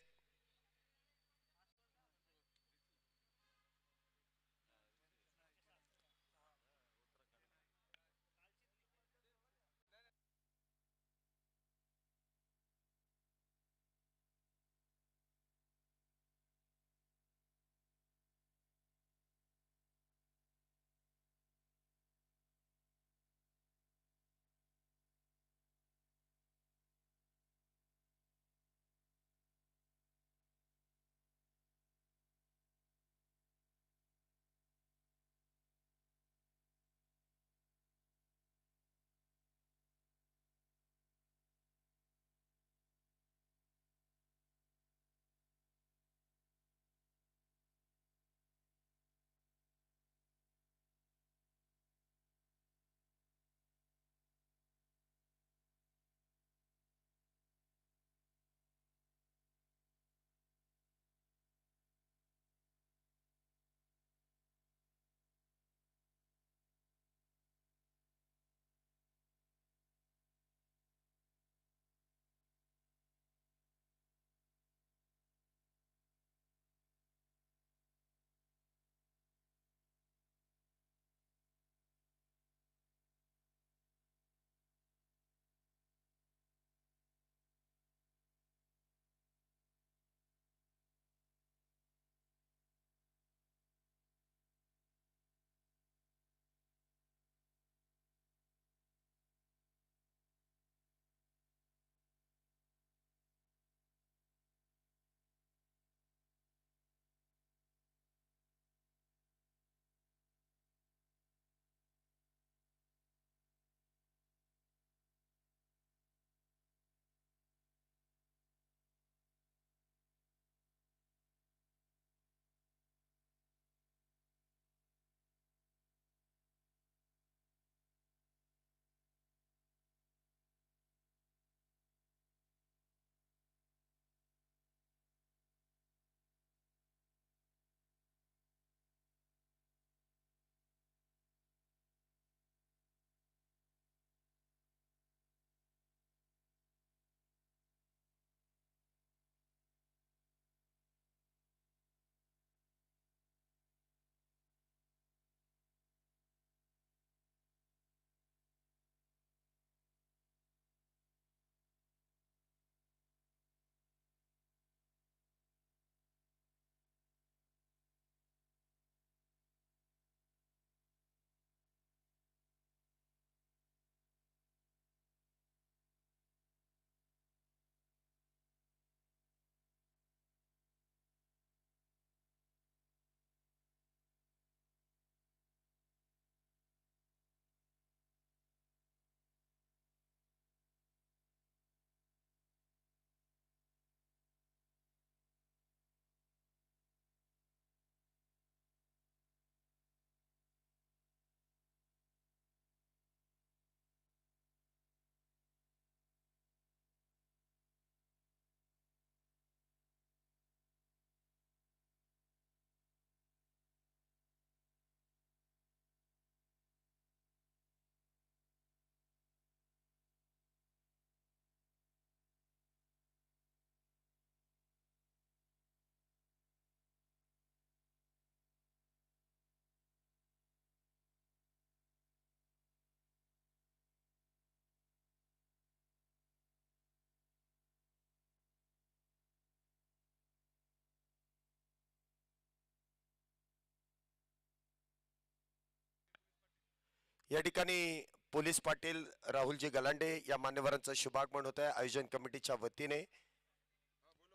या ठिकाणी पोलीस पाटील राहुलजी गलांडे या मान्यवरांचं शुभागमन होत आहे आयोजन कमिटीच्या वतीने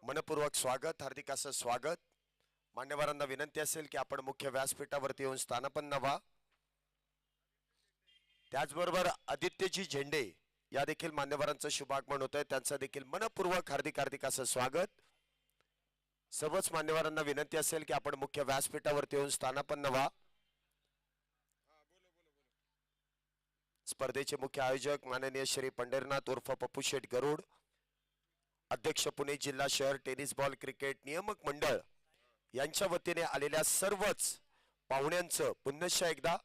मनपूर्वक स्वागत हार्दिक असं स्वागत मान्यवरांना विनंती असेल की आपण मुख्य व्यासपीठावरती येऊन स्थानापन्न व्हा त्याचबरोबर आदित्यजी झेंडे या देखील मान्यवरांचं शुभागमन होत आहे त्यांचं देखील मनपूर्वक हार्दिक असं स्वागत सर्वच मान्यवरांना विनंती असेल की आपण मुख्य व्यासपीठावरती येऊन स्थानापन्न व्हा स्पर्धेचे मुख्य आयोजक माननीय श्री पंढरीनाथ उर्फ पप्पू शेठ गरुड अध्यक्ष पुणे जिल्हा शहर टेनिस बॉल क्रिकेट नियामक मंडळ यांच्या वतीने आलेल्या सर्वच पाहुण्यांचं पुन्हा एकदा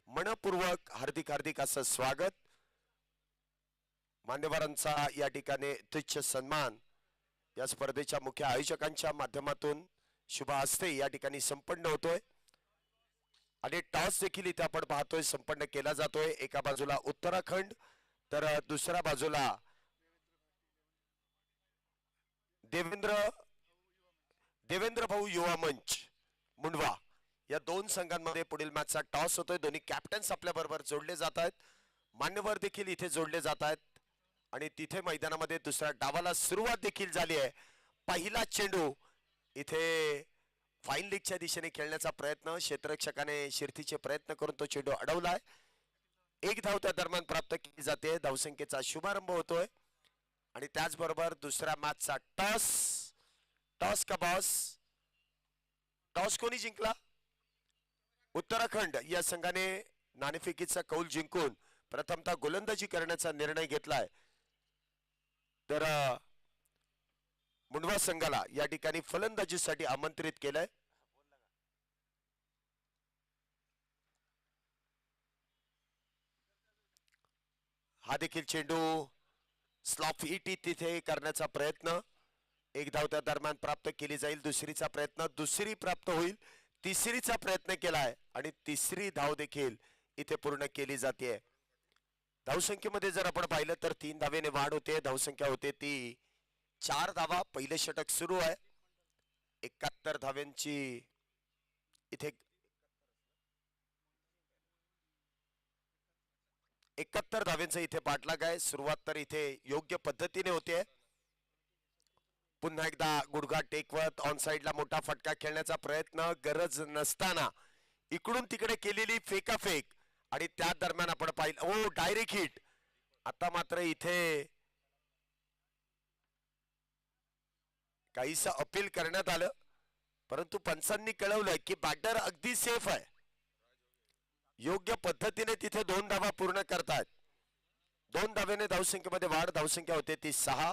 मनपूर्वक हार्दिक असं स्वागत मान्यवरांचा या ठिकाणी तुच्छ सन्मान या स्पर्धेच्या मुख्य आयोजकांच्या माध्यमातून शुभ हस्ते या ठिकाणी संपन्न होतोय आणि टॉस देखील इथे आपण पाहतोय संपन्न केला जातोय एका बाजूला उत्तराखंड तर दुसऱ्या बाजूला देवेंद्र भाऊ युवा मंच मुंडवा या दोन संघांमध्ये पुढील मॅचचा टॉस होतोय दोन्ही कॅप्टन्स आपल्या बरोबर जोडले जात आहेत मान्यवर देखील इथे जोडले जात आहेत आणि तिथे मैदानामध्ये दुसऱ्या डावाला सुरुवात देखील झाली आहे पहिला चेंडू इथे फाईन लीगच्या दिशेने खेळण्याचा प्रयत्न क्षेत्ररक्षकाने शिरतीचे प्रयत्न करून तो चेंडू अडवलाय एक धाव त्या दरम्यान प्राप्त केली जाते धावसंख्येचा शुभारंभ होतोय आणि त्याचबरोबर दुसऱ्या मॅचचा टॉस का बॉस टॉस कोणी जिंकला उत्तराखंड या संघाने नाणेफेकीचा कौल जिंकून प्रथमतः गोलंदाजी करण्याचा निर्णय घेतलाय तर मुंडवा संघाला या ठिकाणी फलंदाजीसाठी आमंत्रित केलंय हा देखील चेंडू स्लॉफ इटी तिथे करण्याचा प्रयत्न एक धाव त्या दरम्यान प्राप्त केली जाईल दुसरीचा प्रयत्न दुसरी प्राप्त होईल तिसरीचा प्रयत्न केलाय आणि तिसरी धाव देखील इथे पूर्ण केली जाते धावसंख्येमध्ये जर आपण पाहिलं तर 3 धावेने वाढ होते धावसंख्या होते ती 4 धावा पहिले षटक सुरू आहे 71 धाव्यांची इथे 71 धाव्यांचा इथे पाठलाग आहे सुरुवात तर इथे योग्य पद्धतीने होते पुन्हा एकदा गुडघा टेकवत ऑन साइडला मोठा फटका खेळण्याचा प्रयत्न गरज नसताना इकडून तिकडे केलेली फेकाफेक आणि त्या दरम्यान आपण पाहिलं ओ डायरेक्ट हिट आता मात्र इथे काहीसं अपील करण्यात आलं परंतु पंचांनी कळवलं की बॅटर अगदी सेफ आहे योग्य पद्धतीने तिथे 2 धावा पूर्ण करतात 2 धावेने धावसंख्येमध्ये वाढ धावसंख्या होते ती 6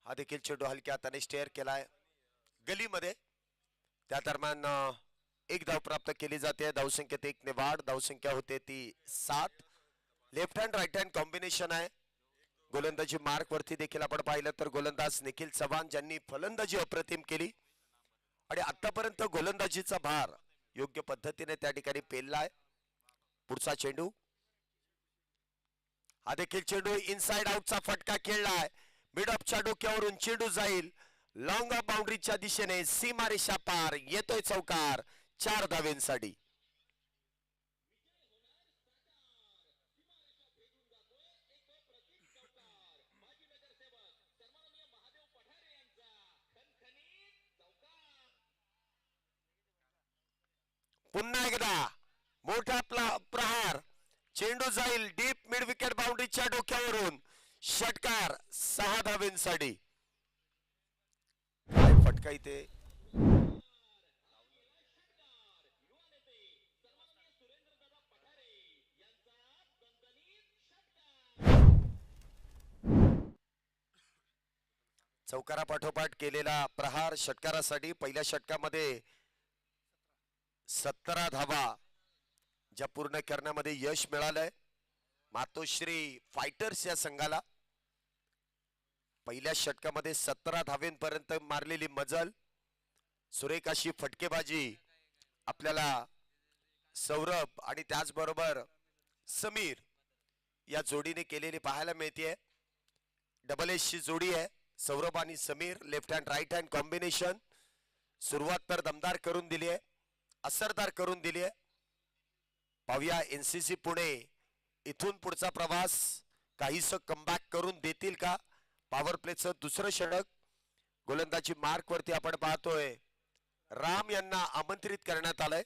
हा देखील चेंडू हलक्या हाताने स्टेअर केलाय गलीमध्ये त्या दरम्यान एक धाव प्राप्त केली जाते धावसंख्येत 1 ने वाढ धावसंख्या होते ती 7 left hand right hand combination आहे गोलंदाजी मार्क वरती देखील आपण पाहिलं तर गोलंदाज निखिल चव्हाण ज्यांनी फलंदाजी अप्रतिम केली आणि आतापर्यंत गोलंदाजीचा भार योग्य पद्धतीने त्या ठिकाणी पेललाय पुढचा चेंडू हा देखील चेंडू इनसाइड आउटचा फटका खेळलाय मिडअपच्या डोक्यावरून चेंडू जाईल लॉंग ऑफ बाउंड्रीच्या दिशेने सीमारेषा पार येतोय चौकार 4 धावेंसाठी पुन्हा एकदा मोठा प्रहार चेंडू जाईल डीप मिड विकेट बाउंड्रीच्या डोक्यावरून षटकार 6 धावेंसाठी फटका इथे चौकारा पाठोपाठ केलेला प्रहार षटकारासाठी पहिल्या षटकामध्ये 17 धावा ज्या पूर्ण करण्यामध्ये यश मिळालंय मातोश्री फायटर्स या संघाला पहिल्या षटकामध्ये 17 धावेंपर्यंत मारलेली मजल सुरेख अशी फटकेबाजी आपल्याला सौरभ आणि त्याचबरोबर समीर या जोडीने केलेली पाहायला मिळते. डबल एसची जोडी आहे सौरभ आणि Sameer. Left hand right hand combination. सुरुवात तर दमदार करून दिली आहे, असरदार करून दिली आहे. पाहूया एनसीसी पुणे इथून पुढचा प्रवास काहीसं कमबॅक करून देतील का. पॉवर प्लेचं दुसरं षटक गोलंदाजी मार्क वरती आपण पाहतोय राम यांना आमंत्रित करण्यात आलंय.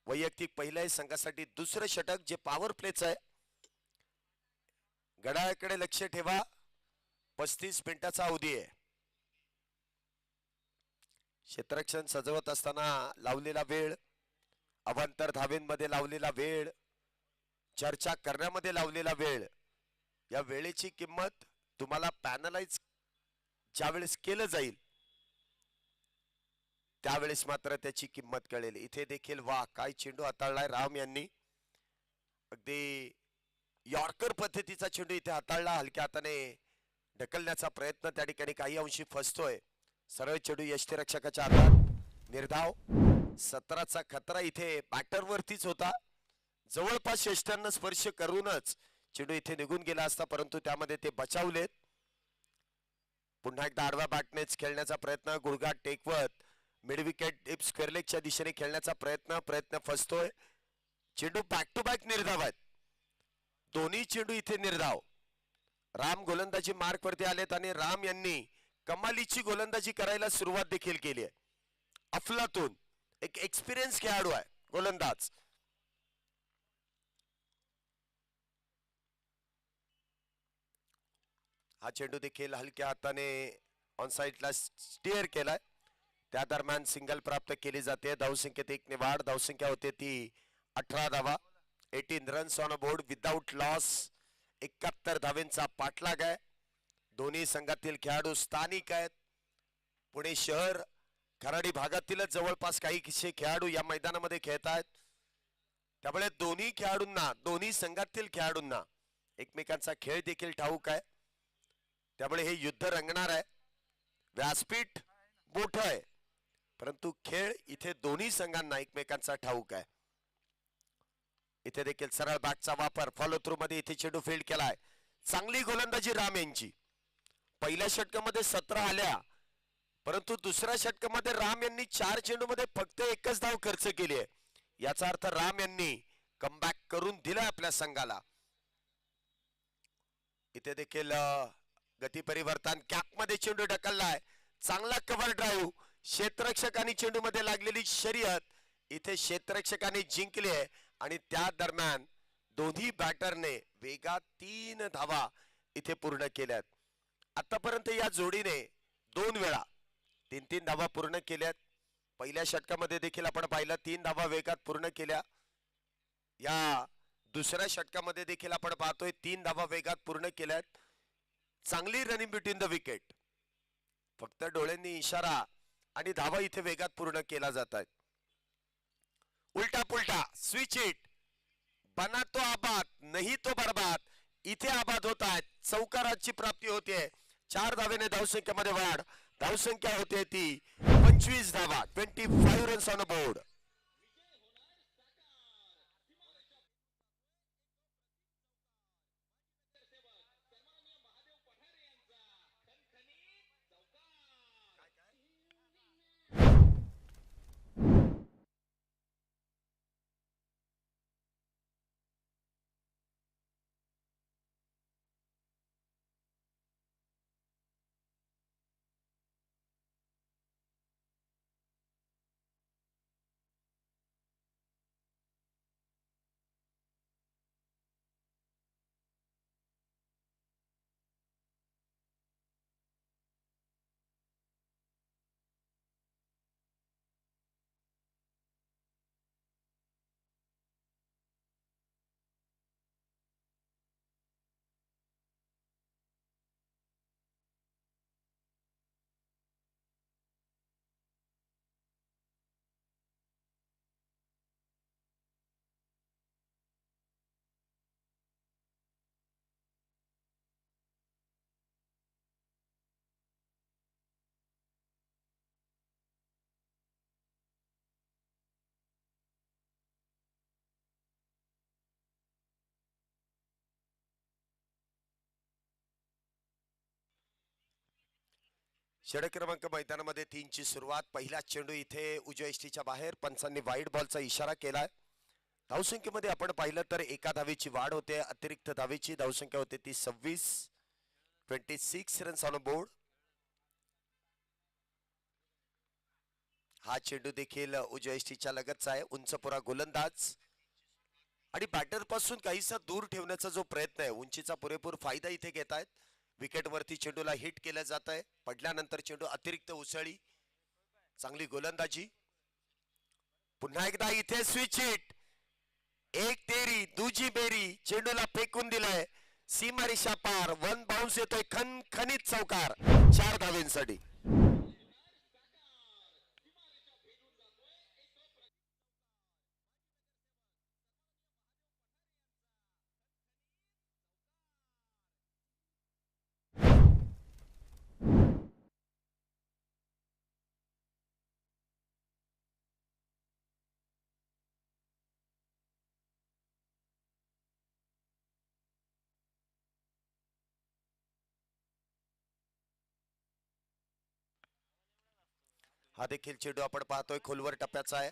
वैयक्तिक पहिल्या संघासाठी दुसरं षटक जे पॉवर प्लेच आहे. घड्याळाकडे लक्ष ठेवा. 35 मिनिटाचा अवधी आहे. क्षेत्ररक्षण सजवत असताना लावलेला वेळ, अवांतर धावेंमध्ये लावलेला वेळ, चर्चा करण्यामध्ये लावलेला वेळ, या वेळेची किंमत तुम्हाला पॅनलाइज ज्यावेळेस केलं जाईल त्यावेळेस मात्र त्याची किंमत कळेल. इथे देखील वा काय चेंडू हाताळलाय राम यांनी. अगदी यॉर्कर पद्धतीचा चेंडू इथे हाताळला. हलक्या हाताने ढकलण्याचा प्रयत्न त्या ठिकाणी काही अंशी फसतोय. सरळ चेंडू यष्टीरक्षकाच्या हातात. निर्धाव. 17चा खतरा इथे बॅटर वरतीच होता. जवळपास यष्ट्यांना स्पर्श करूनच चेंडू इथे निघून गेला असता, परंतु त्यामध्ये ते बचावलेत. पुन्हा एकदा आडव्या बॅटनेच खेळण्याचा प्रयत्न. गुडघा टेकवत मिड विकेट डीप स्क्वेअर लेगच्या दिशेने खेळण्याचा प्रयत्न फसतोय. चेंडू बॅक टू बॅक निर्धाव आहेत. दोन्ही चेंडू इथे निर्धाव. राम गोलंदाजी मार्क वरती आलेत आणि राम यांनी कमालीची गोलंदाजी करायला सुरुवात देखील केली आहे. अफलातून एक एक्सपिरियन्स खेळाडू आहे गोलंदाज. हा चेंडू देखील हलक्या हाताने ऑन साइडला स्टीअर केलाय. त्या दरम्यान सिंगल प्राप्त केली जाते. धावसंख्येत 1 ने वाढ. धावसंख्या होते ती 18 धावा. 18 runs on board without loss. 71 धावेंचा पाठलाग आहे. दोन्ही संघातील खेळाडू स्थानिक आहेत. पुणे शहर खराडी भागातीलच जवळपास काही खेळाडू या मैदानामध्ये खेळत आहेत. त्यामुळे दोन्ही खेळाडूंना, दोन्ही संघातील खेळाडूंना एकमेकांचा खेळ देखील ठाऊक आहे. त्यामुळे हे युद्ध रंगणार आहे. व्यासपीठ मोठं आहे, परंतु खेळ इथे दोन्ही संघांना एकमेकांचा ठाऊक आहे. इथे देखील सरळ बॅटचा वापर फॉलो थ्रू मध्ये इथे चेंडू फील्ड केलाय. चांगली गोलंदाजी राम यांची. पहिल्या षटकामध्ये 17 आल्या, परंतु दुसऱ्या षटकामध्ये राम यांनी 4 चेंडूमध्ये फक्त 1च धाव खर्च केली आहे. याचा अर्थ राम यांनी कमबॅक करून दिला आपल्या संघाला. इथे देखील गती परिवर्तन. कॅप मध्ये चेंडू ढकललाय. चांगला कव्हर ड्राईव्ह. क्षेत्ररक्षकांनी चेंडू मध्ये लागलेली शर्यत इथे क्षेत्ररक्षकांनी जिंकली आहे आणि त्या दरम्यान दोन्ही बॅटरने वेगात 3 धावा इथे पूर्ण केल्यात. आतापर्यंत या जोडीने 2 वेळा 3-3 धावा पूर्ण केल्यात. पहिल्या षटकामध्ये देखील आपण पाहिलं 3 धावा वेगात पूर्ण केल्या. या दुसऱ्या षटकामध्ये देखील आपण पाहतोय 3 धावा वेगात पूर्ण केल्यात. चांगली रनिंग बिटवीन द विकेट. फक्त डोळ्यांनी इशारा आणि धावा इथे वेगात पूर्ण केला जात आहेत. उलटा पुलटा स्विच इट. बना तो आबाद नहीं तो बर्बाद. इथे आबाद होत आहेत. चौकाराची प्राप्ती होते. 4 धावेने धावसंख्येमध्ये वाढ. धावसंख्या होते ती 25 धावा. 25 रन्स ऑन बोर्ड. षटक क्रमांक मैदानामध्ये 3 ची सुरुवात. पहिला चेंडू इथे उजव्या यष्टीच्या बाहेर, पंचांनी वाईड बॉलचा इशारा केलाय. धावसंख्येमध्ये आपण पाहिलं तर एका धावेची वाढ होते. अतिरिक्त धावेची धावसंख्या होते ती 26 रन्स ऑन बोर्ड. हा चेंडू देखील उजव्या यष्टीच्या लगतचा आहे. उंचपुरा गोलंदाज आणि बॅटर पासून काहीसा दूर ठेवण्याचा जो प्रयत्न आहे, उंचीचा पुरेपूर फायदा इथे घेत आहेत. विकेट वरती चेंडूला हिट केलं जात आहे. पडल्यानंतर चेंडू अतिरिक्त उसळी, चांगली गोलंदाजी. पुन्हा एकदा इथे स्विच हिट, एक तेरी दुजी बेरी, चेंडूला फेकून दिलाय सीमारेषा पार. वन बाउन्स येतोय, खणखणीत चौकार 4 धावेंसाठी. हा देखील चेंडू आपण पाहतोय खोलवर टप्प्याचा आहे.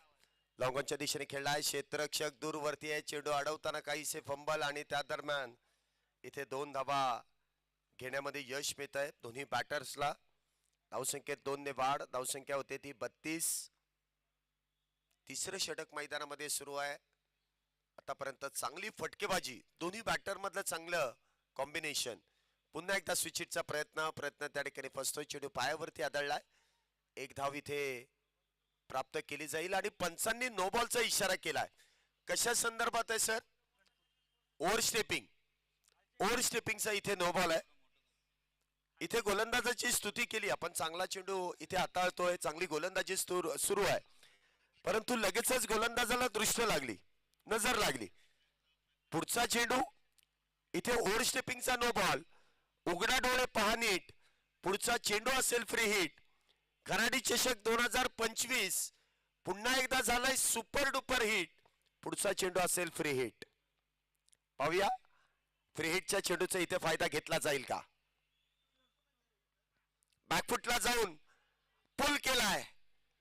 लॉंगॉनच्या दिशेने खेळलाय. क्षेत्ररक्षक दूर वरती आहे. चेंडू अडवताना काहीसे फंबल आणि त्या दरम्यान इथे 2 धावा घेण्यामध्ये यश मिळत आहे दोन्ही बॅटर्सला. धावसंख्येत 2 ने वाढ. धावसंख्या होते ती 32. तिसरं षटक मैदानामध्ये सुरू आहे. आतापर्यंत चांगली फटकेबाजी, दोन्ही बॅटर मधलं चांगलं कॉम्बिनेशन. पुन्हा एकदा स्विचिटचा प्रयत्न त्या ठिकाणी फसतोय. चेंडू पायावरती आदळलाय. एक धाव इथे प्राप्त केली जाईल आणि पंचांनी नो बॉलचा इशारा केलाय. कशा संदर्भात आहे सर? ओव्हर स्टेपिंगचा इथे नो बॉल आहे. इथे गोलंदाजाची स्तुती केली आपण. चांगला चेंडू इथे हाताळतोय, चांगली गोलंदाजी सुरू आहे. परंतु लगेचच गोलंदाजाला दृष्ट लागली, नजर लागली. पुढचा चेंडू इथे ओव्हर स्टेपिंगचा नो बॉल. उघडा डोळे पहा नीट. पुढचा चेंडू असेल फ्री हिट. कराडी चषक 2025 पुन्हा एकदा झालाय सुपर डुपर हिट. पुढचा चेंडू असेल फ्री हिट. पाहूया फ्री हिटच्या चेंडूचा इथे फायदा घेतला जाईल का? बॅकफुटला जाऊन पुल केलाय,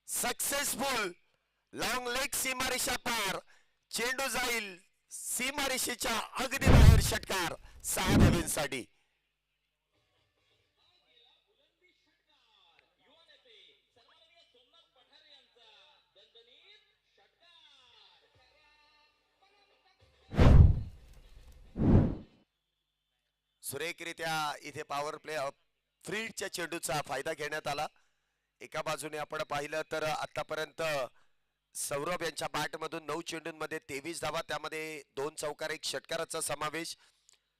सक्सेसफुल. लॉंग लेग सीमारेषा पार. चेंडू जाईल सीमारेषेच्या अगदी बाहेर. षटकार 6 धावेंसाठी. सुरेखरित्या इथे पॉवर प्ले फ्रीडच्या चेंडूचा फायदा घेण्यात आला. एका बाजूने आपण पाहिलं तर आतापर्यंत सौरभ यांच्या बॅटमधून 9 चेंडूंमध्ये 23 धावा, त्यामध्ये 2 चौकार 1 षटकाराचा समावेश.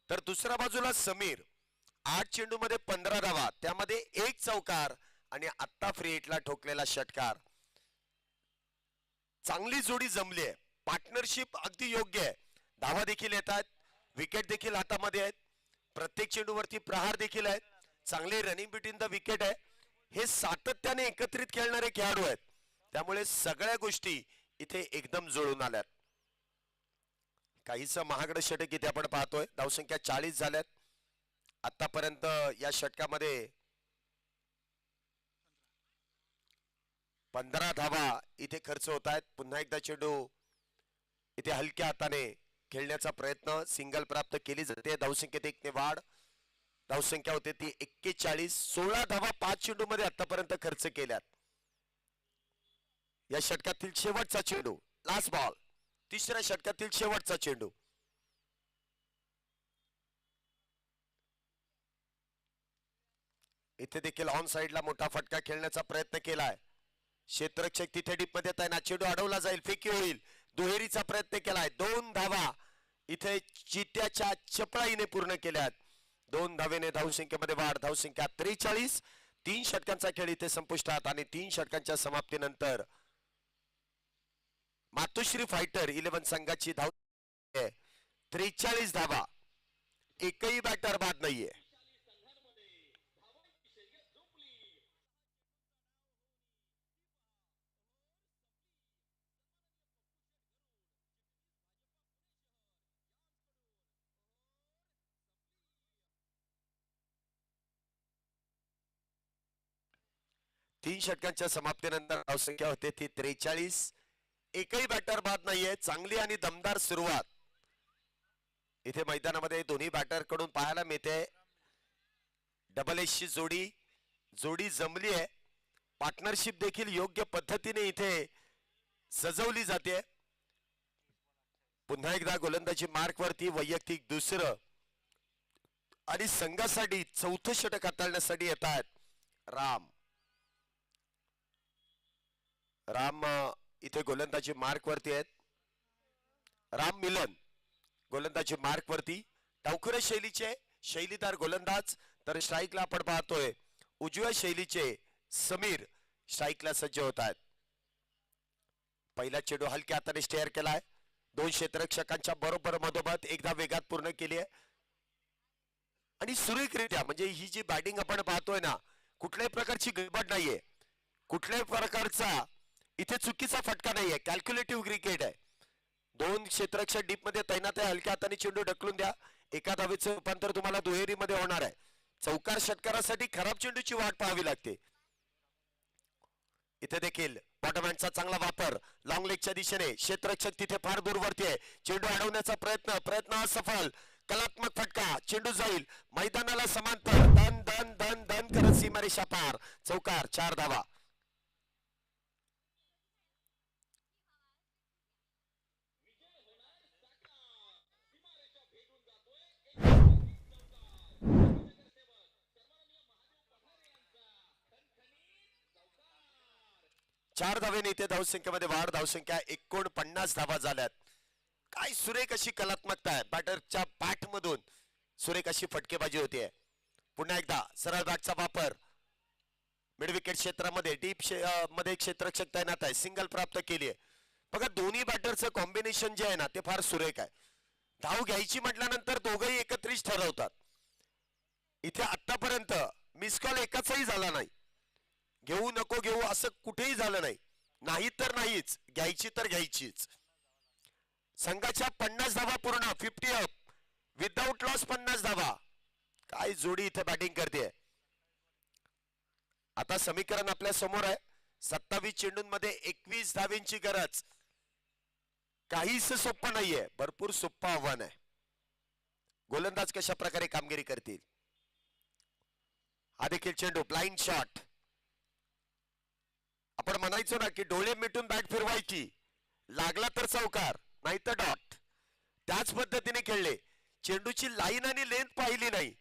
तर दुसऱ्या बाजूला समीर 8 चेंडूमध्ये 15 धावा, त्यामध्ये 1 चौकार आणि आत्ता फ्री हिटला ठोकलेला षटकार. चांगली जोडी जमली आहे. पार्टनरशिप अगदी योग्य आहे. धावा देखील येतात, विकेट देखील हातामध्ये आहेत. प्रत्येक चेंडूवरती प्रहार देखील आहेत. चांगले रनिंग बिटवीन द विकेट आहे. हे सातत्याने एकत्रित खेळणारे खेळाडू आहेत, त्यामुळे सगळ्या गोष्टी इथे एकदम जुळून आल्यात. काहीच महागडं षटक इथे आपण पाहतोय. धावसंख्या 40 झाल्यात आतापर्यंत. या षटकामध्ये 15 धावा इथे खर्च होत आहेत. पुन्हा एकदा चेंडू इथे हलक्या हाताने खेळण्याचा प्रयत्न, सिंगल प्राप्त केली जाते. धावसंख्येत 1 ने वाढ. धावसंख्या होते ती 41. 16 धावा 5 चेंडूमध्ये आतापर्यंत खर्च केल्यात. या षटकातील शेवटचा चेंडू, लास्ट बॉल, तिसऱ्या षटकातील शेवटचा चेंडू. इथे देखील ऑन साइडला मोठा फटका खेळण्याचा प्रयत्न केलाय. क्षेत्ररक्षक तिथे डीप मध्ये येत आहे ना. चेंडू अडवला जाईल, फेकी होईल. दुहेरीचा प्रयत्न केलाय. 2 धावा इथे चित्त्याच्या चपळाईने पूर्ण केल्यात. 2 धावेने धावसंख्येमध्ये वाढ. धावसंख्या 43. 3 षटकांचा खेळ इथे संपुष्टात आणि 3 षटकांच्या समाप्तीनंतर मातोश्री फायटर 11 संघाची धाव 43 धावा. एकही बॅटर बाद नाहीये. 3 षटकांच्या समाप्तीनंतर धावसंख्या होते ती 43. एकही बॅटर बाद नाहीये. चांगली आणि दमदार सुरुवात इथे मैदानामध्ये दोन्ही बॅटर कडून पाहायला मिळते. डबल एसची जोडी जमली आहे. पार्टनरशिप देखील योग्य पद्धतीने इथे सजवली जाते. पुन्हा एकदा गोलंदाजी मार्क वरती वैयक्तिक दुसरं आणि संघासाठी चौथं षटक हाताळण्यासाठी येतात राम इथे गोलंदाजी मार्क वरती आहेत. राम मिलन गोलंदाजी मार्क वरती. डावखुऱ्या शैलीचे शैलीदार गोलंदाज. तर स्ट्राईकला आपण पाहतोय उजव्या शैलीचे समीर स्ट्राईकला सज्ज होत आहेत. पहिला चेंडू हलक्या हाताने स्टेअर केलाय. 2 क्षेत्ररक्षकांच्या बरोबर मधोमध एकदा वेगात पूर्ण केली आहे आणि सुरेखरित्या म्हणजे ही जी बॅटिंग आपण पाहतोय ना, कुठल्याही प्रकारची गडबड नाहीये, कुठल्याही प्रकारचा इथे चुकीचा फटका नाहीये. कॅल्क्युलेटिव्ह क्रिकेट आहे. 2 क्षेत्ररक्षक डीप मध्ये तैनात आहे. हलक्या हाताने चेंडू ढकलून द्या. एका धावेचं रूपांतर तुम्हाला दुहेरीमध्ये होणार आहे. चौकार षटकारासाठी खराब चेंडूची वाट पाहावी लागते. इथे देखील बॉटमहँडचा चांगला वापर. लॉंग लेगच्या दिशेने क्षेत्ररक्षक तिथे फार दूरवरती आहे. चेंडू अडवण्याचा प्रयत्न असफल. कलात्मक फटका. चेंडू जाईल मैदानाला समांतर. धन धन धन धन करत सीमारेषा पार. चौकार. 4 धावा. चार धावेने इथे धावसंख्येमध्ये वाढ. धावसंख्या 49 धावा झाल्यात. काय सुरेख अशी कलात्मकता आहे. बॅटरच्या बॅट मधून सुरेख अशी फटकेबाजी होतीये. पुन्हा एकदा सरळ बॅटचा वापर. मिड विकेट क्षेत्रामध्ये डीप मध्ये क्षेत्ररक्षक तैनात आहे. सिंगल प्राप्त केली आहे. बघा दोन्ही बॅटरचं कॉम्बिनेशन जे आहे ना ते फार सुरेख आहे. धाव घ्यायची म्हटल्यानंतर दोघंही एकत्रित ठरवतात. इथे आतापर्यंत मिस कॉल एकाचाही झाला नाही. घेऊ नको घेऊ असं कुठेही झालं नाही. नाही तर नाहीच, घ्यायची तर घ्यायचीच. संघाच्या 50 धावा पूर्ण. 50 अप विदाउट लॉस 50 धावा. काय जोडी इथे बॅटिंग करते. आता समीकरण आपल्या समोर आहे. 27 चेंडूंमध्ये 21 धावेंची गरज. काहीच सोपं नाहीये. भरपूर सोपं आव्हान आहे. गोलंदाज कशा प्रकारे कामगिरी करतील. हा देखील चेंडू ब्लाइंड शॉट. आपण म्हणायचो ना की डोळे मिटून बॅट फिरवायची. लागला तर चौकार नाही तर डॉट. त्याच पद्धतीने खेळले. चेंडूची लाईन आणि लेंथ पाहिली नाही,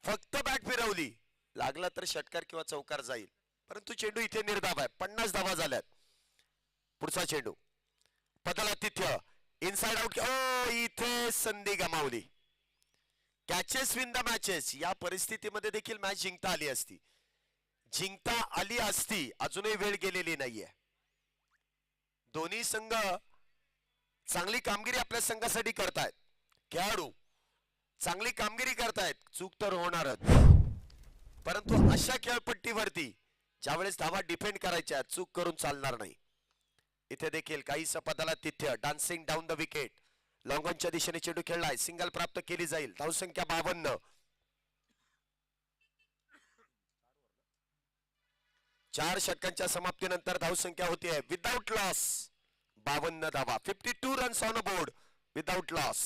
फक्त बॅट फिरवली. लागला तर षटकार किंवा चौकार जाईल. परंतु चेंडू इथे निर्धाव आहे. 50 धावा झाल्यात. पुढचा चेंडू पदलातिथ्य इनसाइड आउट. इथे संधी गमावली. Catches win the matches. या परिस्थितीमध्ये देखील मॅच जिंकता आली असती. अजूनही वेळ गेलेली नाहीये. दोन्ही संघ चांगली कामगिरी आपल्या संघासाठी करतायत. खेळाडू चांगली कामगिरी करतायत. चूक तर होणारच, परंतु अशा खेळपट्टीवरती ज्यावेळेस धावा डिफेंड करायच्या चूक करून चालणार नाही. इथे देखील काहीसं पदाला तिथ्य डान्सिंग डाऊन द विकेट. लॉंगॉनच्या दिशेने चेंडू खेळलाय. सिंगल प्राप्त केली जाईल. धावसंख्या 52. 4 षटकांच्या समाप्तीनंतर धावसंख्या होतीये विदाउट लॉस 52 धावा. 52 runs on a board without loss.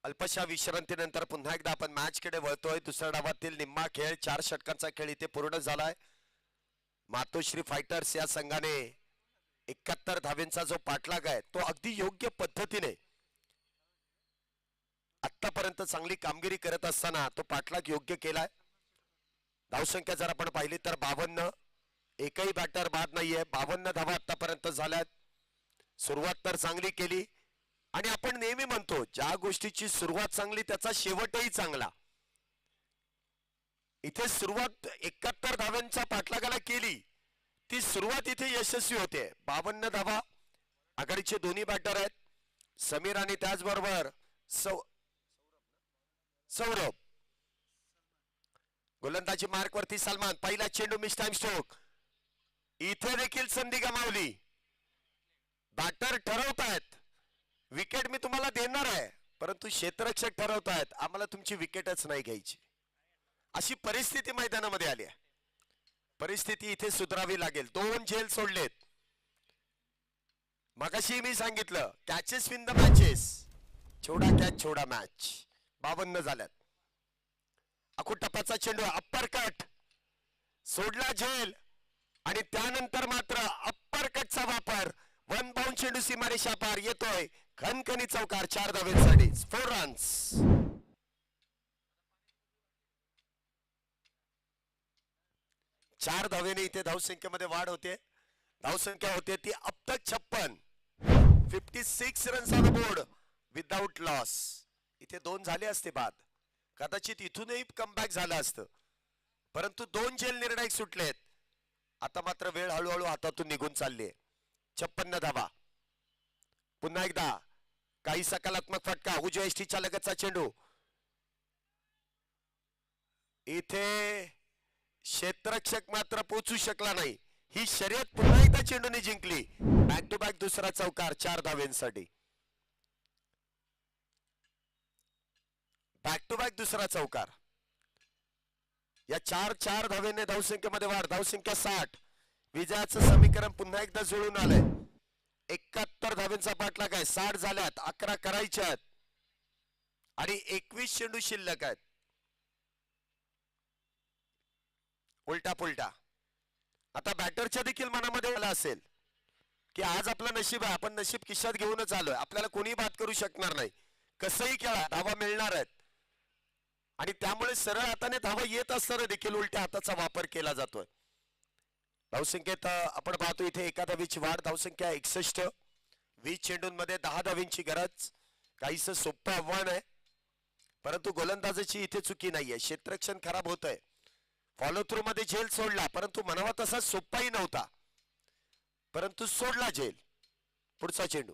अल्पशा विश्रांतीनंतर पुन्हा एकदा आपण मॅच कडे वळतोय. दुसऱ्या डावातील निम्मा खेळ 4 षटकांचा खेळ इथे पूर्ण झालाय. मातोश्री फायटर्स या संघाने 71 धावेंचा जो पाठलाग आहे तो अगदी योग्य पद्धतीने आतापर्यंत चांगली कामगिरी करत असताना तो पाठलाग योग्य केलाय. धावसंख्या जर आपण पाहिली तर 52. एकही बॅटर बाद नाहीये. 52 धावा आतापर्यंत झाल्यात. सुरुवात तर चांगली केली आणि आपण नेहमी म्हणतो ज्या गोष्टीची सुरुवात चांगली त्याचा शेवटही चांगला. इथे सुरुवात 71 धाव्यांच्या पाठलागाला केली, ती सुरुवात इथे यशस्वी होते. 52 धावा आघाडीचे दोन्ही बॅटर आहेत, समीर आणि त्याचबरोबर सौरभ. गोलंदाजी मार्क वरती सलमान, पहिला चेंडू मिस टाइम स्ट्रोक. इथे देखील संधी गमावली. बॅटर ठरवतायत विकेट मी तुम्हाला देणार आहे, परंतु क्षेत्ररक्षक ठरवतायत आम्हाला तुमची विकेटच नाही घ्यायची. अशी परिस्थिती मैदानामध्ये आली आहे. परिस्थिती इथे सुधारावी लागेल. 2 झेल सोडलेत. मगाशी मी सांगितलं कॅचेस विन द मॅचेस, छोडा कॅच छोडा मॅच. 52 झाल्यात. अखूट टप्प्याचा चेंडू, अप्पर कट सोडला झेल आणि त्यानंतर मात्र अप्पर कटचा वापर. 1 बाउंड चेंडू सीमारेषा पार येतोय. खणखणी चौकार, 4 धावेसाठी, 4 रन्स. 4 धावेने इथे धावसंख्येमध्ये वाढ होते. धावसंख्या होते ती अब तक 56. 56 runs on board without loss. इथे 2 झाले असते बाद, कदाचित इथूनही कमबॅक झालं असतं, परंतु 2 झेल निर्णायक सुटलेत. आता मात्र वेळ हळूहळू हातातून निघून चालली. 56 धावा. पुन्हा एकदा काही सकारात्मक फटका. उजव्या एसटीच्या लगतचा चेंडू. इथे क्षेत्ररक्षक मात्र पोहोचू शकला नाही. ही शर्यत पुन्हा एकदा चेंडूने जिंकली. बॅक टू बॅक दुसरा चौकार, 4 धावेंसाठी. बॅक टू बॅक दुसरा चौकार. या 4 धावेने धावसंख्येमध्ये वाढ. धावसंख्या 60. विजयाचं समीकरण पुन्हा एकदा जुळून आलंय. 71 धावेंचा पाठलाग आहे. 60 झाल्यात, 11 करायच्यात आणि 21 चेंडू शिल्लक आहेत. उलटा पुलटा. आता बॅटरच्या देखील मनामध्ये आला असेल की आज आपलं नशीब आहे, आपण नशीब खिशात घेऊनच आलोय, आपल्याला कोणी बात करू शकणार नाही, कसंही खेळा धावा मिळणार आहेत. आणि त्यामुळे सरळ हाताने धावा येत असताना देखील उलट्या हाताचा वापर केला जातोय. धावसंख्येत आपण पाहतो इथे 1 धावेची वाढ. धावसंख्या 61. 20 चेंडूंमध्ये 10 धावेंची गरज. काहीसं सोपं आव्हान आहे, परंतु गोलंदाजाची इथे चुकी नाहीये. क्षेत्ररक्षण खराब होतंय. फॉलो थ्रू मध्ये झेल सोडला, परंतु म्हणावा तसा सोपाही नव्हता, परंतु सोडला झेल. पुढचा चेंडू.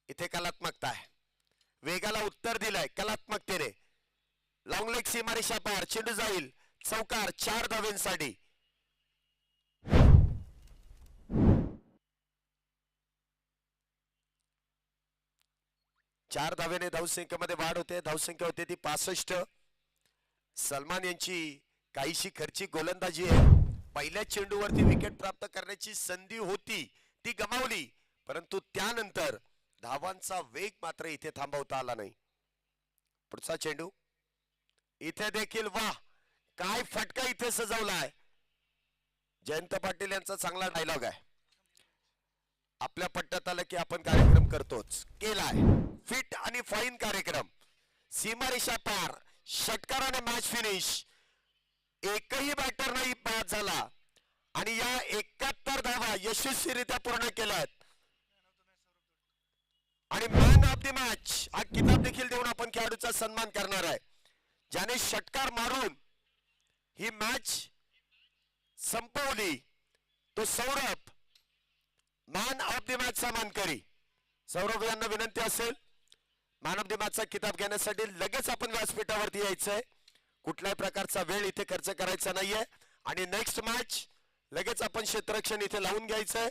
इथे कलात्मकता आहे, वेगाला उत्तर दिलंय कलात्मकतेने. लॉंग लेग सीमारेषा पार, चेंडू जाईल चौकार, 4 धावेंसाठी. चार धावेने धावसंख्येमध्ये वाढ होते. धावसंख्या होते ती 65. सलमान यांची काहीशी खर्चिक गोलंदाजी आहे. पहिल्या चेंडूवरती विकेट प्राप्त करण्याची संधी होती, ती गमावली, परंतु त्यानंतर धावांचा वेग मात्र इथे थांबवता आला नाही. पुढचा चेंडू. इथे देखील वाह, काय फटका इथे सजवलाय. जयंत पाटील यांचा चांगला डायलॉग आहे, आपल्या पट्ट्यात आलं की आपण कार्यक्रम करतोच. केलाय फिट आणि फाईन कार्यक्रम. सीमारेषा पार, षटकाराने मॅच फिनिश. एकही बॅटर नाही बाद झाला आणि या 71 धावा यशस्वीरित्या पूर्ण केल्यात. आणि मॅन ऑफ द मॅच हा किताब देखील देऊन आपण खेळाडूचा सन्मान करणार आहे, ज्याने षटकार मारून ही मॅच संपवली. तो सौरभ मॅन ऑफ द मॅचचा मानकरी. सौरभ यांना विनंती असेल मॅन ऑफ द मॅचचा किताब घेण्यासाठी लगेच आपण व्यासपीठावरती यायचंय. कुठल्याही प्रकारचा वेळ इथे खर्च करायचा नाहीये आणि नेक्स्ट मॅच लगेच आपण क्षेत्ररक्षण इथे लावून घ्यायचंय.